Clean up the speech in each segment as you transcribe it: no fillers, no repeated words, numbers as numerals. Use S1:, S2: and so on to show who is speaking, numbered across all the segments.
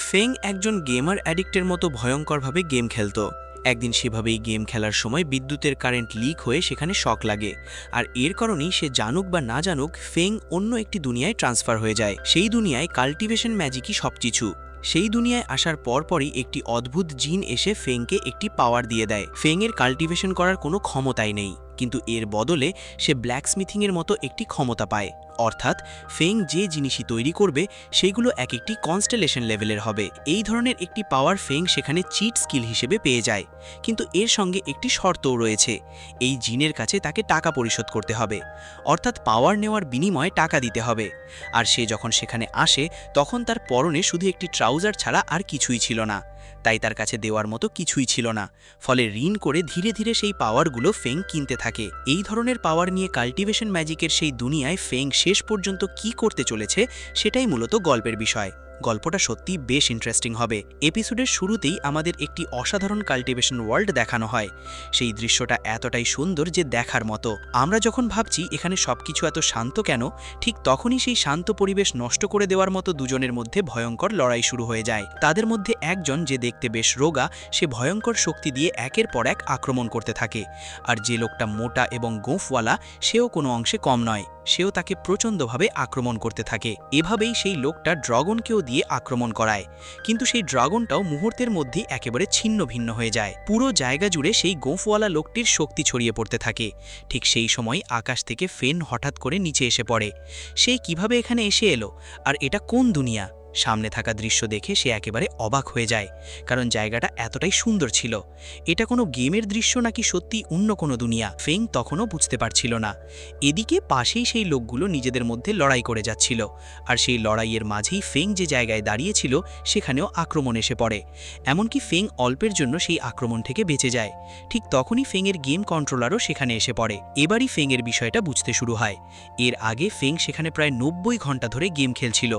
S1: Feng একজন gamer অ্যাডিক্টের মতো ভয়ঙ্করভাবে গেম খেলত। একদিন সেভাবেই গেম খেলার সময় বিদ্যুতের কারেন্ট লিক হয়ে সেখানে শক লাগে, আর এর কারণেই সে জানুক বা না জানুক ফেং অন্য একটি দুনিয়ায় ট্রান্সফার হয়ে যায়। সেই দুনিয়ায় কাল্টিভেশন ম্যাজিকই সবকিছু। সেই দুনিয়ায় আসার পরপরই একটি অদ্ভুত জিন এসে ফেংকে একটি পাওয়ার দিয়ে দেয়। ফেংয়ের কাল্টিভেশন করার কোনো ক্ষমতাই নেই, কিন্তু এর বদলে সে ব্ল্যাকস্মিথিংয়ের মতো একটি ক্ষমতা পায়। অর্থাৎ ফেং যে জিনিসই তৈরি করবে সেগুলো এক একটি কনস্টেলেশন লেভেলের হবে। এই ধরনের একটি পাওয়ার ফেং সেখানে চিট স্কিল হিসেবে পেয়ে যায়, কিন্তু এর সঙ্গে একটি শর্তও রয়েছে। এই জিনের কাছে তাকে টাকা পরিশোধ করতে হবে, অর্থাৎ পাওয়ার নেওয়ার বিনিময়ে টাকা দিতে হবে। আর সে যখন সেখানে আসে তখন তার পরনে শুধু একটি ট্রাউজার ছাড়া আর কিছুই ছিল না, তাই তার কাছে দেওয়ার মতো কিছুই ছিল না। ফলে ঋণ করে ধীরে ধীরে সেই পাওয়ারগুলো ফেং কিনতে থাকে। এই ধরনের পাওয়ার নিয়ে কাল্টিভেশন ম্যাজিকের সেই দুনিয়ায় ফেং শেষ পর্যন্ত কি করতে চলেছে সেটাই মূলত গল্পের বিষয়। গল্পটা সত্যি বেশ ইন্টারেস্টিং হবে। এপিসোডের শুরুতেই আমাদের একটি অসাধারণ কাল্টিভেশন ওয়ার্ল্ড দেখানো হয়। সেই দৃশ্যটা এতটাই সুন্দর যে দেখার মতো। আমরা যখন ভাবছি এখানে সবকিছু এত শান্ত কেন, ঠিক তখনই সেই শান্ত পরিবেশ নষ্ট করে দেওয়ার মতো দুজনের মধ্যে ভয়ঙ্কর লড়াই শুরু হয়ে যায়। তাদের মধ্যে একজন, যে দেখতে বেশ রোগা, সে ভয়ঙ্কর শক্তি দিয়ে একের পর এক আক্রমণ করতে থাকে। আর যে লোকটা মোটা এবং গোঁফওয়ালা, সেও কোনো অংশে কম নয়, সেও তাকে প্রচণ্ডভাবে আক্রমণ করতে থাকে। এভাবেই সেই লোকটা ড্রাগনকেও দিয়ে আক্রমণ করায়, কিন্তু সেই ড্রাগনটাও মুহূর্তের মধ্যেই একেবারে ছিন্ন ভিন্ন হয়ে যায়। পুরো জায়গা জুড়ে সেই গোঁফওয়ালা লোকটির শক্তি ছড়িয়ে পড়তে থাকে। ঠিক সেই সময় আকাশ থেকে ফেন হঠাৎ করে নিচে এসে পড়ে। সে কিভাবে এখানে এসে এলো, আর এটা কোন দুনিয়া? সামনে থাকা দৃশ্য দেখে সে একেবারে অবাক হয়ে যায়, কারণ জায়গাটা এতটাই সুন্দর ছিল। এটা কোনো গেমের দৃশ্য নাকি সত্যি অন্য কোনো দুনিয়া, ফেং তখনও বুঝতে পারছিল না। এদিকে পাশেই সেই লোকগুলো নিজেদের মধ্যে লড়াই করে যাচ্ছিল, আর সেই লড়াইয়ের মাঝেই ফেং যে জায়গায় দাঁড়িয়েছিল সেখানেও আক্রমণ এসে পড়ে। এমনকি ফেং অল্পের জন্য সেই আক্রমণ থেকে বেঁচে যায়। ঠিক তখনই ফেংয়ের গেম কন্ট্রোলারও সেখানে এসে পড়ে। এবারই ফেংয়ের বিষয়টা বুঝতে শুরু হয়। এর আগে ফেং সেখানে প্রায় 90 ঘন্টা ধরে গেম খেলছিল।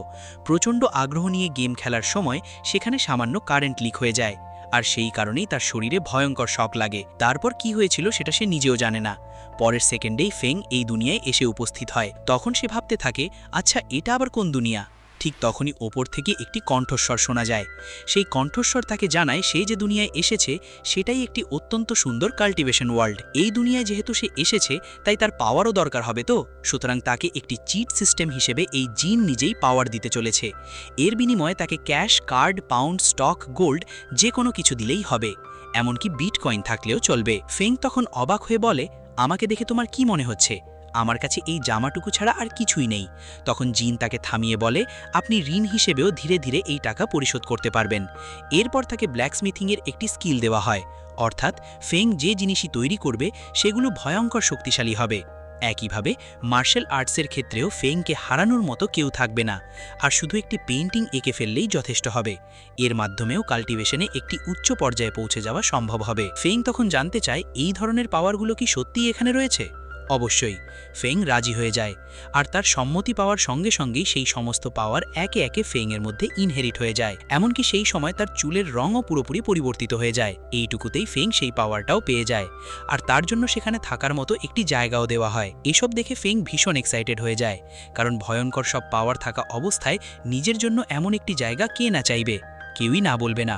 S1: প্রচণ্ড আগ্রহ নিয়ে গেম খেলার সময় সেখানে সামান্য কারেন্ট লিক হয়ে যায়, আর সেই কারণেই তার শরীরে ভয়ঙ্কর শক লাগে। তারপর কি হয়েছিল সেটা সে নিজেও জানে না। পরের সেকেন্ডেই ফেং এই দুনিয়ায় এসে উপস্থিত হয়। তখন সে ভাবতে থাকে, আচ্ছা এটা আবার কোন দুনিয়া? ঠিক তখনই ওপর থেকে একটি কণ্ঠস্বর শোনা যায়। সেই কণ্ঠস্বর তাকে জানায় সে যে দুনিয়ায় এসেছে সেটাই একটি অত্যন্ত সুন্দর কাল্টিভেশন ওয়ার্ল্ড। এই দুনিয়ায় যেহেতু সে এসেছে, তাই তার পাওয়ারও দরকার হবে, তো সুতরাং তাকে একটি চিট সিস্টেম হিসেবে এই জিন নিজেই পাওয়ার দিতে চলেছে। এর বিনিময়ে তাকে cash, card, pound, stock, gold যে কোনো কিছু দিলেই হবে, এমনকি বিটকয়েন থাকলেও চলবে। ফেং তখন অবাক হয়ে বলে, আমাকে দেখে তোমার কি মনে হচ্ছে? আমার কাছে এই জামাটুকু ছাড়া আর কিছুই নেই। তখন জিন তাকে থামিয়ে বলে, আপনি ঋণ হিসেবেও ধীরে ধীরে এই টাকা পরিশোধ করতে পারবেন। এরপর তাকে ব্ল্যাকস্মিথিংয়ের একটি স্কিল দেওয়া হয়, অর্থাৎ ফেং যে জিনিসই তৈরি করবে সেগুলো ভয়ঙ্কর শক্তিশালী হবে। একইভাবে মার্শাল আর্টসের ক্ষেত্রেও ফেংকে হারানোর মতো কেউ থাকবে না, আর শুধু একটি পেইন্টিং এঁকে ফেললেই যথেষ্ট হবে। এর মাধ্যমেও কাল্টিভেশনে একটি উচ্চ পর্যায়ে পৌঁছে যাওয়া সম্ভব হবে। ফেং তখন জানতে চায়, এই ধরনের পাওয়ারগুলো কি সত্যিই এখানে রয়েছে? অবশ্যই। ফেং রাজি হয়ে যায়, আর তার সম্মতি পাওয়ার সঙ্গে সঙ্গেই সেই সমস্ত পাওয়ার একে একে ফেংয়ের মধ্যে ইনহেরিট হয়ে যায়। এমনকি সেই সময় তার চুলের রঙও পুরোপুরি পরিবর্তিত হয়ে যায়। এইটুকুতেই ফেং সেই পাওয়ারটাও পেয়ে যায়, আর তার জন্য সেখানে থাকার মতো একটি জায়গাও দেওয়া হয়। এসব দেখে ফেং ভীষণ এক্সাইটেড হয়ে যায়, কারণ ভয়ঙ্কর সব পাওয়ার থাকা অবস্থায় নিজের জন্য এমন একটি জায়গা কে না চাইবে, কেউই না বলবে না।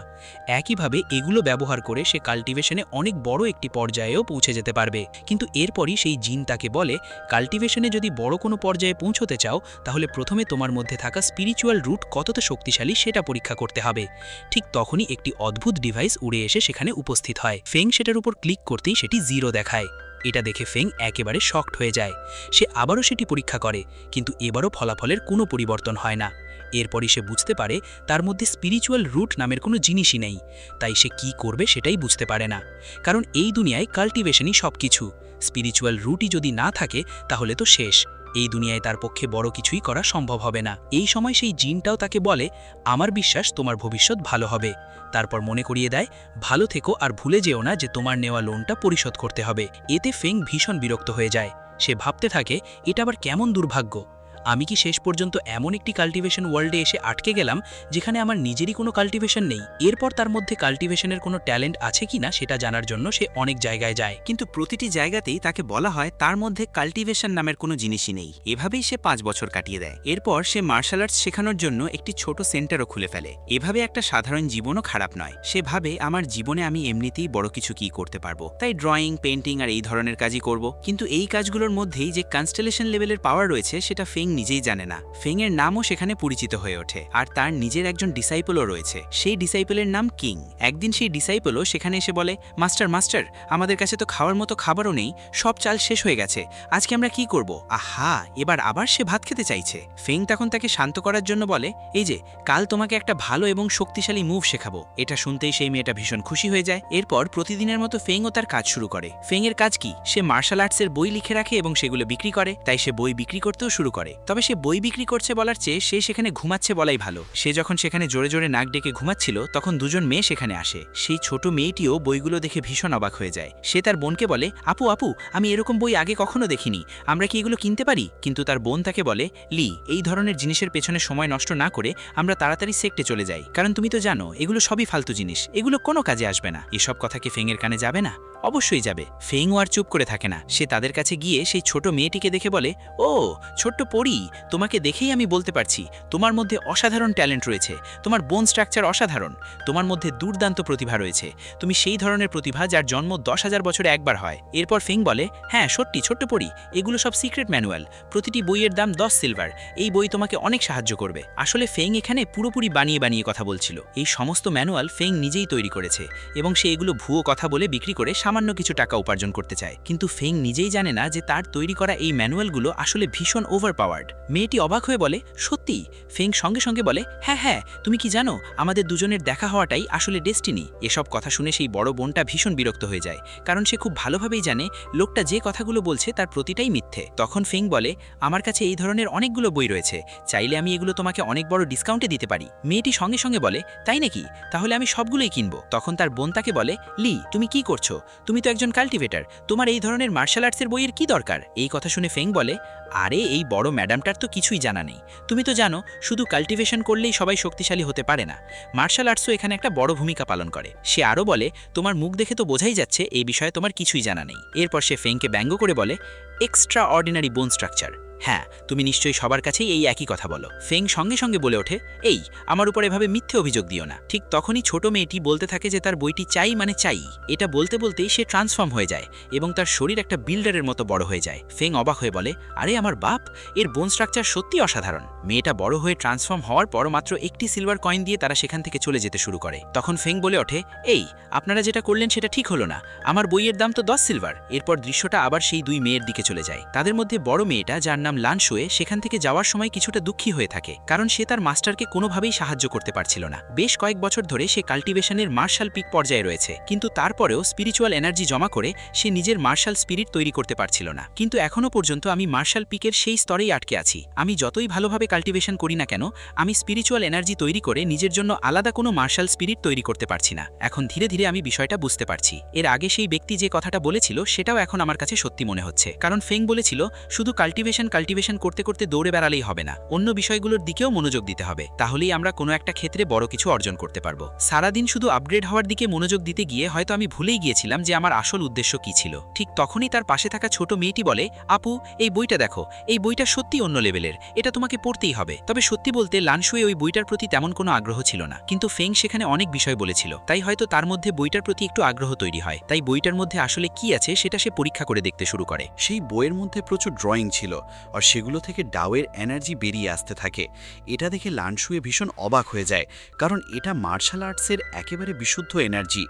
S1: একইভাবে এগুলো ব্যবহার করে সে কাল্টিভেশনে অনেক বড় একটি পর্যায়েও পৌঁছে যেতে পারবে। কিন্তু এরপরই সেই জিন তাকে বলে, কাল্টিভেশনে যদি বড় কোনো পর্যায়ে পৌঁছতে চাও, তাহলে প্রথমে তোমার মধ্যে থাকা স্পিরিচুয়াল রুট কতটা শক্তিশালী সেটা পরীক্ষা করতে হবে। ঠিক তখনই একটি অদ্ভুত ডিভাইস উড়ে এসে সেখানে উপস্থিত হয়। ফেং সেটার উপর ক্লিক করতেই সেটি 0 দেখায়। এটা দেখে ফেং একেবারে শকড হয়ে যায়। সে আবারও সেটি পরীক্ষা করে, কিন্তু এবারও ফলাফলের কোনো পরিবর্তন হয় না। এরপরই সে বুঝতে পারে তার মধ্যে স্পিরিচুয়াল রুট নামের কোনো জিনিসই নেই। তাই সে কি করবে সেটাই বুঝতে পারে না, কারণ এই দুনিয়ায় কাল্টিভেশনই সবকিছু। স্পিরিচুয়াল রুটই যদি না থাকে তাহলে তো শেষ। এই দুনিয়ায় তার পক্ষে বড় কিছুই করা সম্ভব হবে না। এই সময় সেই জিনটাও তাকে বলে, আমার বিশ্বাস তোমার ভবিষ্যৎ ভালো হবে। তারপর মনে করিয়ে দেয়, ভালো থেকো, আর ভুলে যেও না যে তোমার নেওয়া লোনটা পরিশোধ করতে হবে। এতে ফেং ভীষণ বিরক্ত হয়ে যায়। সে ভাবতে থাকে, এটা আবার কেমন দুর্ভাগ্য।
S2: আমি কি শেষ পর্যন্ত এমন একটি কাল্টিভেশন ওয়ার্ল্ডে এসে আটকে গেলাম যেখানে আমার নিজেরই কোনো কাল্টিভেশন নেই? এরপর তার মধ্যে কাল্টিভেশনের কোনো ট্যালেন্ট আছে কিনা সেটা জানার জন্য সে অনেক জায়গায় যায়।
S3: কিন্তু প্রতিটি জায়গাতেই তাকে বলা হয় তার মধ্যে কাল্টিভেশন নামের কোনো জিনিসই নেই। এভাবেই সে 5 বছর কাটিয়ে দেয়। এরপর সে মার্শাল আর্টস শেখানোর জন্য একটি ছোট সেন্টারও খুলে ফেলে। এভাবে একটা সাধারণ জীবনও খারাপ নয়। সে ভাবে আমার জীবনে আমি এমনিতেই বড় কিছু কি করতে পারবো, তাই ড্রয়িং, পেন্টিং আর এই ধরনের কাজই করব। কিন্তু এই কাজগুলোর মধ্যেই যে কনস্টেলেশন লেভেলের পাওয়ার রয়েছে সেটা ফেং নিজেই জানে না। ফেং এর নামও সেখানে পরিচিত হয়ে ওঠে, আর তার নিজের একজন ডিসাইপলও রয়েছে। সেই ডিসাইপলের নাম কিং। একদিন সেই ডিসাইপলও সেখানে এসে বলে, মাস্টার মাস্টার, আমাদের কাছে তো খাওয়ার মতো খাবারও নেই, সব চাল শেষ হয়ে গেছে, আজকে আমরা কি করব? আহা, এবার আবার সে ভাত খেতে চাইছে। ফেং তখন তাকে শান্ত করার জন্য বলে, এই যে কাল তোমাকে একটা ভালো এবং শক্তিশালী মুভ শেখাবো। এটা শুনতেই সেই মেয়েটা ভীষণ খুশি হয়ে যায়। এরপর প্রতিদিনের মতো ফেংও তার কাজ শুরু করে। ফেং এর কাজ কি? সে মার্শাল আর্টসের বই লিখে রাখে এবং সেগুলো বিক্রি করে। তাই সে বই বিক্রি করতেও শুরু করে। তবে সে বই বিক্রি করছে বলার চেয়ে সে সেখানে ঘুমাচ্ছে বলাই ভালো। সে যখন সেখানে জোরে জোরে নাক ডেকে ঘুমাচ্ছিল তখন দুজন মেয়ে সেখানে আসে। সেই ছোট মেয়েটিও বইগুলো দেখে ভীষণ অবাক হয়ে যায়। সে তার বোনকে বলে, আপু আপু, আমি এরকম বই আগে কখনো দেখিনি, আমরা কি এগুলো কিনতে পারি? কিন্তু তার বোন তাকে বলে, লি, এই ধরনের জিনিসের পেছনে সময় নষ্ট না করে আমরা তাড়াতাড়ি সেক্টে চলে যাই, কারণ তুমি তো জানো এগুলো সবই ফালতু জিনিস, এগুলো কোনো কাজে আসবে না। এসব কথা কি ফেং এর কানে যাবে না? অবশ্যই যাবে। ফেংও আর চুপ করে থাকে না। সে তাদের কাছে গিয়ে সেই ছোট মেয়েটিকে দেখে বলে, ও ছোট্ট পরি, তোমাকে দেখেই আমি বলতে পারছি তোমার মধ্যে অসাধারণ ট্যালেন্ট রয়েছে। তোমার বোন স্ট্রাকচার অসাধারণ, তোমার মধ্যে দুর্দান্ত প্রতিভা রয়েছে। তুমি সেই ধরনের প্রতিভা যার জন্ম 10,000 বছরে একবার হয়। এরপর ফেং বলে, হ্যাঁ সত্যি ছোট্ট পরি, এগুলো সব সিক্রেট ম্যানুয়াল, প্রতিটি বইয়ের দাম 10 সিলভার, এই বই তোমাকে অনেক সাহায্য করবে। আসলে ফেং এখানে পুরোপুরি বানিয়ে বানিয়ে কথা বলছিল। এই সমস্ত ম্যানুয়াল ফেং নিজেই তৈরি করেছে এবং সে এগুলো ভুয়ো কথা বলে বিক্রি করে সামান্য কিছু টাকা উপার্জন করতে চায়। কিন্তু ফেং নিজেই জানে না যে তার তৈরি করা এই ম্যানুয়ালগুলো আসলে ভীষণ ওভারপাওয়ার্ড। মেয়েটি অবাক হয়ে বলে, সত্যি? ফেং সঙ্গে সঙ্গে বলে, হ্যাঁ হ্যাঁ, তুমি কি জানো আমাদের দুজনের দেখা হওয়াটাই আসলে ডেস্টিনি। এসব কথা শুনে সেই বড় বোনটা ভীষণ বিরক্ত হয়ে যায়, কারণ সে খুব ভালোভাবেই জানে লোকটা যে কথাগুলো বলছে তার প্রতিটাই মিথ্যে। তখন ফেং বলে, আমার কাছে এই ধরনের অনেকগুলো বই রয়েছে, চাইলে আমি এগুলো তোমাকে অনেক বড় ডিসকাউন্টে দিতে পারি। মেয়েটি সঙ্গে সঙ্গে বলে, তাই নাকি? তাহলে আমি সবগুলোই কিনবো। তখন তার বোন তাকে বলে, লি, তুমি কি করছো? তুমি তো একজন কাল্টিভেটর, তোমার এই ধরনের মার্শাল আর্টসের বইয়ের কি দরকার? এই কথা শুনে ফেং বলে, আরে এই বড় ম্যাডামটার তো কিছুই জানা নেই। তুমি তো জানো শুধু কাল্টিভেশন করলেই সবাই শক্তিশালী হতে পারে না, মার্শাল আর্টসও এখানে একটা বড় ভূমিকা পালন করে। সে আরও বলে, তোমার মুখ দেখে তো বোঝাই যাচ্ছে এই বিষয়ে তোমার কিছুই জানা নেই। এরপর সে ফেংকে ব্যঙ্গ করে বলে, এক্সট্রা অর্ডিনারি বোন স্ট্রাকচার। হ্যাঁ, তুমি নিশ্চয়ই সবার কাছেই এই একই কথা বলো। ফেং সঙ্গে সঙ্গে বলে ওঠে, এই আমার উপর এভাবে মিথ্যে অভিযোগ দিও না। ঠিক তখনই ছোট মেয়েটি বলতে থাকে যে তার বইটি চাই মানে চাই। এটা বলতে বলতেই সে ট্রান্সফর্ম হয়ে যায় এবং তার শরীর একটা বিল্ডারের মতো বড় হয়ে যায়। ফেং অবাক হয়ে বলে, আরে আমার বাপ, এর বোন স্ট্রাকচার সত্যি অসাধারণ। মেয়েটা বড় হয়ে ট্রান্সফর্ম হওয়ার পর মাত্র একটি সিলভার কয়েন দিয়ে তারা সেখান থেকে চলে যেতে শুরু করে। তখন ফেং বলে ওঠে, এই আপনারা যেটা করলেন সেটা ঠিক হলো না, আমার বইয়ের দাম তো 10 সিলভার। এরপর দৃশ্যটা আবার সেই দুই মেয়ের দিকে চলে যায়। তাদের মধ্যে বড় মেয়েটা, যার নাম লানশুয়ে, সেখান থেকে যাওয়ার সময় কিছুটা দুঃখী হয়ে থাকে, কারণ সে তার মাস্টারকে কোনোভাবেই সাহায্য করতে পারছিল না। বেশ কয়েক বছর ধরে সে কাল্টিভেশনের মার্শাল পিক পর্যায়ে রয়েছে, কিন্তু তারপরেও স্পিরিচুয়াল এনার্জি জমা করে সে নিজের মার্শাল স্পিরিট তৈরি করতে পারছিল না। কিন্তু এখনো পর্যন্ত আমি মার্শাল পিকের সেই স্তরেই আটকে আছি। আমি যতই ভালোভাবে কাল্টিভেশন করি না কেন, আমি স্পিরিচুয়াল এনার্জি তৈরি করে নিজের জন্য আলাদা কোনো মার্শাল স্পিরিট তৈরি করতে পারছি না। এখন ধীরে ধীরে আমি বিষয়টা বুঝতে পারছি। এর আগে সেই ব্যক্তি যে কথাটা বলেছিল সেটাও এখন আমার কাছে সত্যি মনে হচ্ছে, কারণ ফেং বলেছিল শুধু কাল্টিভেশন করতে করতে দৌড়ে বেড়ালেই হবে না, অন্য বিষয়গুলোর দিকেও মনোযোগ দিতে হবে, তাহলেই আমরা কোনো একটা ক্ষেত্রে বড় কিছু অর্জন করতে পারবো। সারাদিন শুধু আপগ্রেড হওয়ার দিকে মনোযোগ দিতে গিয়ে হয়তো আমি ভুলেই গিয়েছিলাম যে আমার আসল উদ্দেশ্য কি ছিল। ঠিক তখনই তার পাশে থাকা ছোট মেয়েটি বলে, আপু, এই বইটা দেখো, এই বইটা সত্যি অন্য লেভেলের, এটা তোমাকে পড়তেই হবে। তবে সত্যি বলতে লানশুয়ে ওই বইটার প্রতি তেমন কোনো আগ্রহ ছিল না, কিন্তু ফেং সেখানে অনেক বিষয় বলেছিল, তাই হয়তো তার মধ্যে বইটার প্রতি একটু আগ্রহ তৈরি হয়। তাই বইটার মধ্যে আসলে কি আছে সেটা সে পরীক্ষা করে দেখতে শুরু করে।
S4: সেই বইয়ের মধ্যে প্রচুর ড্রয়িং ছিল আর সেগুলো থেকে ডাওয়ের এনার্জি বেরিয়ে আসতে থাকে। এটা দেখে লানশুয়ে ভীষণ অবাক হয়ে যায়, কারণ এটা মার্শাল আর্টসের একেবারে বিশুদ্ধ এনার্জি।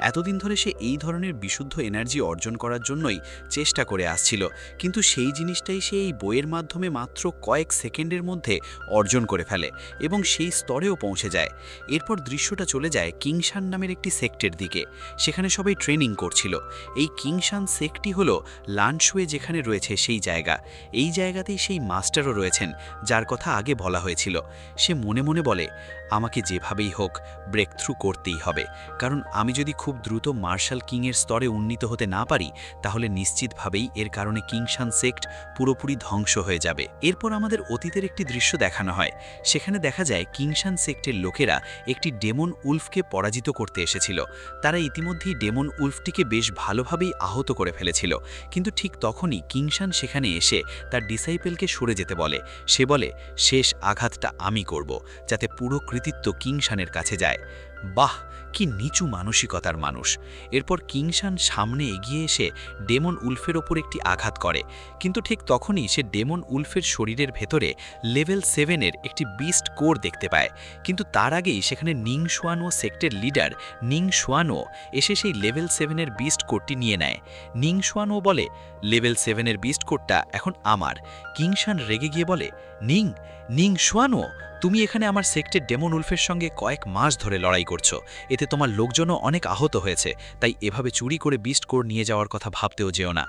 S4: এতদিন ধরে সে এই ধরনের বিশুদ্ধ এনার্জি অর্জন করার জন্যই চেষ্টা করে আসছিল, কিন্তু সেই জিনিসটাই সে এই বইয়ের মাধ্যমে মাত্র কয়েক সেকেন্ডের মধ্যে অর্জন করে ফেলে এবং সেই স্তরেও পৌঁছে যায়। এরপর দৃশ্যটা চলে যায় কিংশান নামের একটি সেক্টের দিকে। সেখানে সবাই ট্রেনিং করছিল। এই কিংশান সেক্টটি হলো লানশুয়ে যেখানে রয়েছে সেই জায়গা। এই জায়গা জায়গাতেই সেই মাস্টারও রয়েছেন যার কথা আগে বলা হয়েছিল। সে মনে মনে বলে, আমাকে যেভাবেই হোক ব্রেক থ্রু করতেই হবে, কারণ আমি যদি খুব দ্রুত মার্শাল কিংয়ের স্তরে উন্নীত হতে না পারি তাহলে নিশ্চিতভাবেই এর কারণে কিংশান সেক্ট পুরোপুরি ধ্বংস হয়ে যাবে। এরপর আমাদের অতীতের একটি দৃশ্য দেখানো হয়। সেখানে দেখা যায় কিংশান সেক্টের লোকেরা একটি ডেমন উলফকে পরাজিত করতে এসেছিল। তারা ইতিমধ্যেই ডেমন উলফটিকে বেশ ভালোভাবেই আহত করে ফেলেছিল, কিন্তু ঠিক তখনই কিংশান সেখানে এসে তার ডিসাইপেলকে সরে যেতে বলে। সে বলে, শেষ আঘাতটা আমি করব, যাতে পুরো কৃতিত্ব কিংশানের কাছে যায়। বাহ, কি নিচু মানসিকতার মানুষ! এরপর কিংশান সামনে এগিয়ে এসে ডেমন উলফের ওপর একটি আঘাত করে, কিন্তু ঠিক তখনই সে ডেমন উলফের শরীরের ভেতরে লেভেল 7-এর একটি বিস্ট কোর দেখতে পায়। কিন্তু তার আগেই সেখানে নিং শুয়ানো সেক্টের লিডার নিং শুয়ানো এসে সেই লেভেল 7-এর বিস্ট কোরটি নিয়ে নেয়। নিং শুয়ানো বলে, লেভেল 7-এর বিস্ট কোরটা এখন আমার। কিংশান রেগে গিয়ে বলে, নিং শুয়ানো, তুমি এখানে আমার সেক্টের ডেমন উলফের সঙ্গে কয়েক মাস ধরে লড়াই করছো, এতে তোমার লোকজনও অনেক আহত হয়েছে, তাই এভাবে চুরি করে বিস্ট কোর নিয়ে যাওয়ার কথা ভাবতেও যেও না।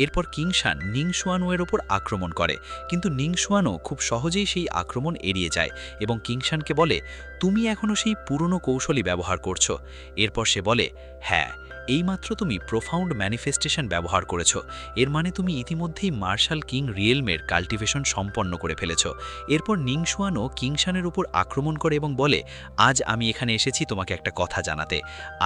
S4: এরপর কিংশান নিং শুয়ানোর ওপর আক্রমণ করে, কিন্তু নিং শুয়ানো খুব সহজেই সেই আক্রমণ এড়িয়ে যায় এবং কিংশানকে বলে, তুমি এখনও সেই পুরনো কৌশলই ব্যবহার করছো। এরপর সে বলে, হ্যাঁ, এইমাত্র তুমি প্রোফাউন্ড ম্যানিফেস্টেশন ব্যবহার করেছ, এর মানে তুমি ইতিমধ্যেই মার্শাল কিং রিয়েলমের কাল্টিভেশন সম্পন্ন করে ফেলেছ। এরপর নিং শুয়ানো কিংশানের উপর আক্রমণ করে এবং বলে, আজ আমি এখানে এসেছি তোমাকে একটা কথা জানাতে।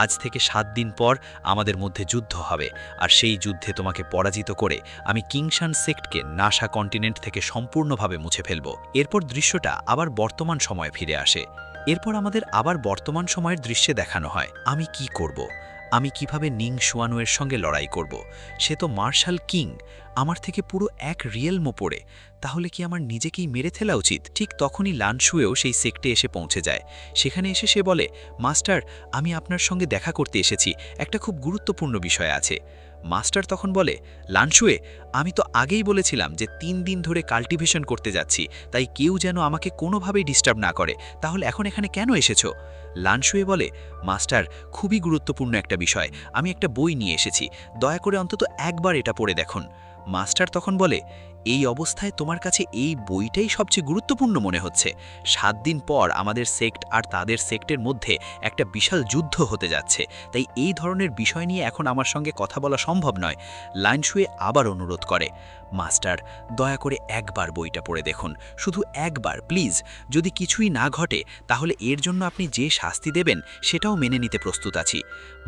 S4: আজ থেকে 7 দিন পর আমাদের মধ্যে যুদ্ধ হবে, আর সেই যুদ্ধে তোমাকে পরাজিত করে আমি কিংশান সেক্টকে নাসা কন্টিনেন্ট থেকে সম্পূর্ণভাবে মুছে ফেলব। এরপর দৃশ্যটা আবার বর্তমান সময়ে ফিরে আসে। এরপর আমাদের আবার বর্তমান সময়ের দৃশ্যে দেখানো হয় আমি কি করব, আমি কিভাবে নিং শুয়ানোয়ের সঙ্গে লড়াই করব। সে তো মার্শাল কিং, আমার থেকে পুরো এক রিয়েলম ওপরে, তাহলে কি আমার নিজেকেই মেরে ফেলা উচিত? ঠিক তখনই লানশুয়েও সেই সেক্টে এসে পৌঁছে যায়। সেখানে এসে সে বলে, মাস্টার, আমি আপনার সঙ্গে দেখা করতে এসেছি, একটা খুব গুরুত্বপূর্ণ বিষয় আছে। মাস্টার তখন বলে, লানশুয়ে, আমি তো আগেই বলেছিলাম যে 3 দিন ধরে কাল্টিভেশন করতে যাচ্ছি, তাই কেউ যেন আমাকে কোনোভাবেই ডিস্টার্ব না করে, তাহলে এখন এখানে কেন এসেছো? লানশুয়ে বলে, মাস্টার, খুবই গুরুত্বপূর্ণ একটা বিষয়, আমি একটা বই নিয়ে এসেছি, দয়া করে অন্তত একবার এটা পড়ে দেখুন। মাস্টার তখন বলে, এই অবস্থায় তোমার কাছে এই বইটাই সবচেয়ে গুরুত্বপূর্ণ মনে হচ্ছে? 7 দিন পর আমাদের সেক্ট আর তাদের সেক্টের মধ্যে একটা বিশাল যুদ্ধ হতে যাচ্ছে, তাই এই ধরনের বিষয় নিয়ে এখন আমার সঙ্গে কথা বলা সম্ভব নয়। লানশুয়ে আবার অনুরোধ করে, মাস্টার, দয়া করে একবার বইটা পড়ে দেখুন, শুধু একবার প্লিজ। যদি কিছুই না ঘটে তাহলে এর জন্য আপনি যে শাস্তি দেবেন সেটাও মেনে নিতে প্রস্তুত আছি।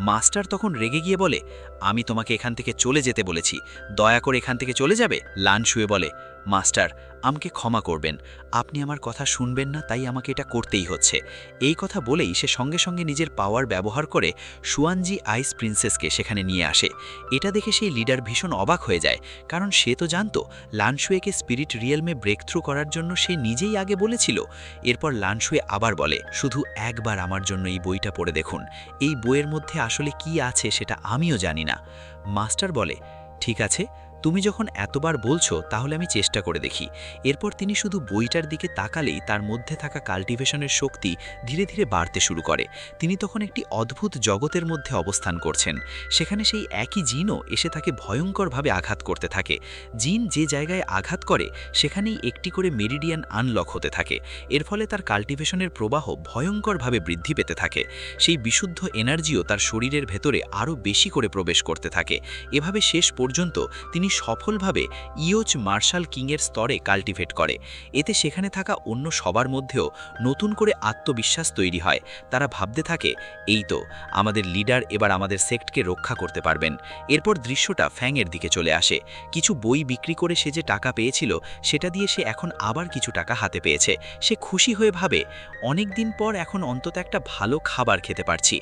S4: মাস্টার তখন রেগে গিয়ে বলে, আমি তোমাকে এখান থেকে চলে যেতে বলেছি, দয়া করে এখান থেকে চলে যাবে। লানশুয়ে বলে, মাস্টার, আমাকে ক্ষমা করবেন, আপনি আমার কথা শুনবেন না, তাই আমাকে এটা করতেই হচ্ছে। এই কথা বলেই সে সঙ্গে সঙ্গে নিজের পাওয়ার ব্যবহার করে শুয়ানজি আইস প্রিন্সেসকে সেখানে নিয়ে আসে। এটা দেখে সেই লিডার ভীষণ অবাক হয়ে যায়, কারণ সে তো জানতো লানশুয়েকে স্পিরিট রিয়েলমে ব্রেক থ্রু করার জন্য সে নিজেই আগে বলেছিল। এরপর লানশুয়ে আবার বলে, শুধু একবার আমার জন্য এই বইটা পড়ে দেখুন, এই বইয়ের মধ্যে আসলে কি আছে সেটা আমিও জানি না। মাস্টার বলে, ঠিক আছে, তুমি যখন এতবার বলছো তাহলে আমি চেষ্টা করে দেখি। এরপর তিনি শুধু বইটার দিকে তাকালেই তার মধ্যে থাকা কাল্টিভেশনের শক্তি ধীরে ধীরে বাড়তে শুরু করে। তিনি তখন একটি অদ্ভুত জগতের মধ্যে অবস্থান করছেন। সেখানে সেই একই জিনও এসে তাকে ভয়ঙ্করভাবে আঘাত করতে থাকে। জিন যে জায়গায় আঘাত করে সেখানেই একটি করে মেরিডিয়ান আনলক হতে থাকে। এর ফলে তার কাল্টিভেশনের প্রবাহ ভয়ঙ্করভাবে বৃদ্ধি পেতে থাকে। সেই বিশুদ্ধ এনার্জিও তার শরীরের ভেতরে আরও বেশি করে প্রবেশ করতে থাকে। এভাবে শেষ পর্যন্ত তিনি সফলভাবে ইয়োচ মার্শাল কিংয়ের স্তরে কাল্টিভেট করে। এতে সেখানে থাকা অন্য সবার মধ্যেও নতুন করে আত্মবিশ্বাস তৈরি হয়। তারা ভাবতে থাকে, এই তো আমাদের লিডার এবার আমাদের সেক্টকে রক্ষা করতে পারবেন। এরপর দৃশ্যটা ফ্যাংয়ের দিকে চলে আসে। কিছু বই বিক্রি করে সে যে টাকা পেয়েছিল সেটা দিয়ে সে এখন আবার কিছু টাকা হাতে পেয়েছে। সে খুশি হয়ে ভাবে, অনেক দিন পর এখন অন্তত একটা ভালো খাবার খেতে পারছি।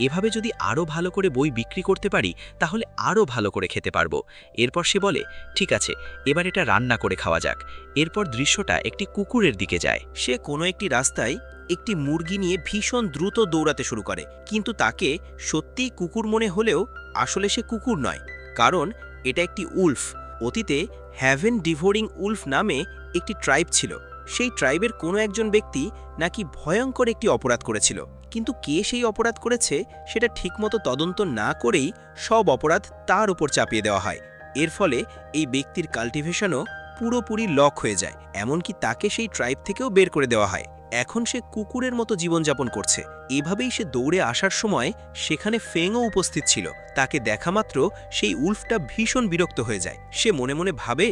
S4: এভাবে যদি আরও ভালো করে বই বিক্রি করতে পারি তাহলে আরও ভালো করে খেতে পারবো। এরপর সে বলে, ঠিক আছে, এবার এটা রান্না করে খাওয়া যাক। এরপর দৃশ্যটা একটি কুকুরের দিকে যায়।
S1: সে কোনো একটি রাস্তায় একটি মুরগি নিয়ে ভীষণ দ্রুত দৌড়াতে শুরু করে, কিন্তু তাকে সত্যিই কুকুর মনে হলেও আসলে সে কুকুর নয়, কারণ এটা একটি উলফ। অতীতে হ্যাভেন ডিভোরিং উলফ নামে একটি ট্রাইব ছিল। সেই ট্রাইবের কোনো একজন ব্যক্তি নাকি ভয়ঙ্কর একটি অপরাধ করেছিল, কিন্তু কে সেই অপরাধ করেছে সেটা ঠিকমতো তদন্ত না করেই সব অপরাধ তার উপর চাপিয়ে দেওয়া হয়। এর ফলে এই ব্যক্তির কাল্টিভেশনও পুরোপুরি লক হয়ে যায়, এমনকি তাকে সেই ট্রাইব থেকেও বের করে দেওয়া হয়। এখন সে কুকুরের মতো জীবনযাপন করছে। এভাবেই সে দৌড়ে আসার সময় সেখানে ফেংও উপস্থিত ছিল। তাকে দেখা মাত্র সেই উল্ফটা ভীষণ বিরক্ত হয়ে যায়। সে মনে মনে ভাবে,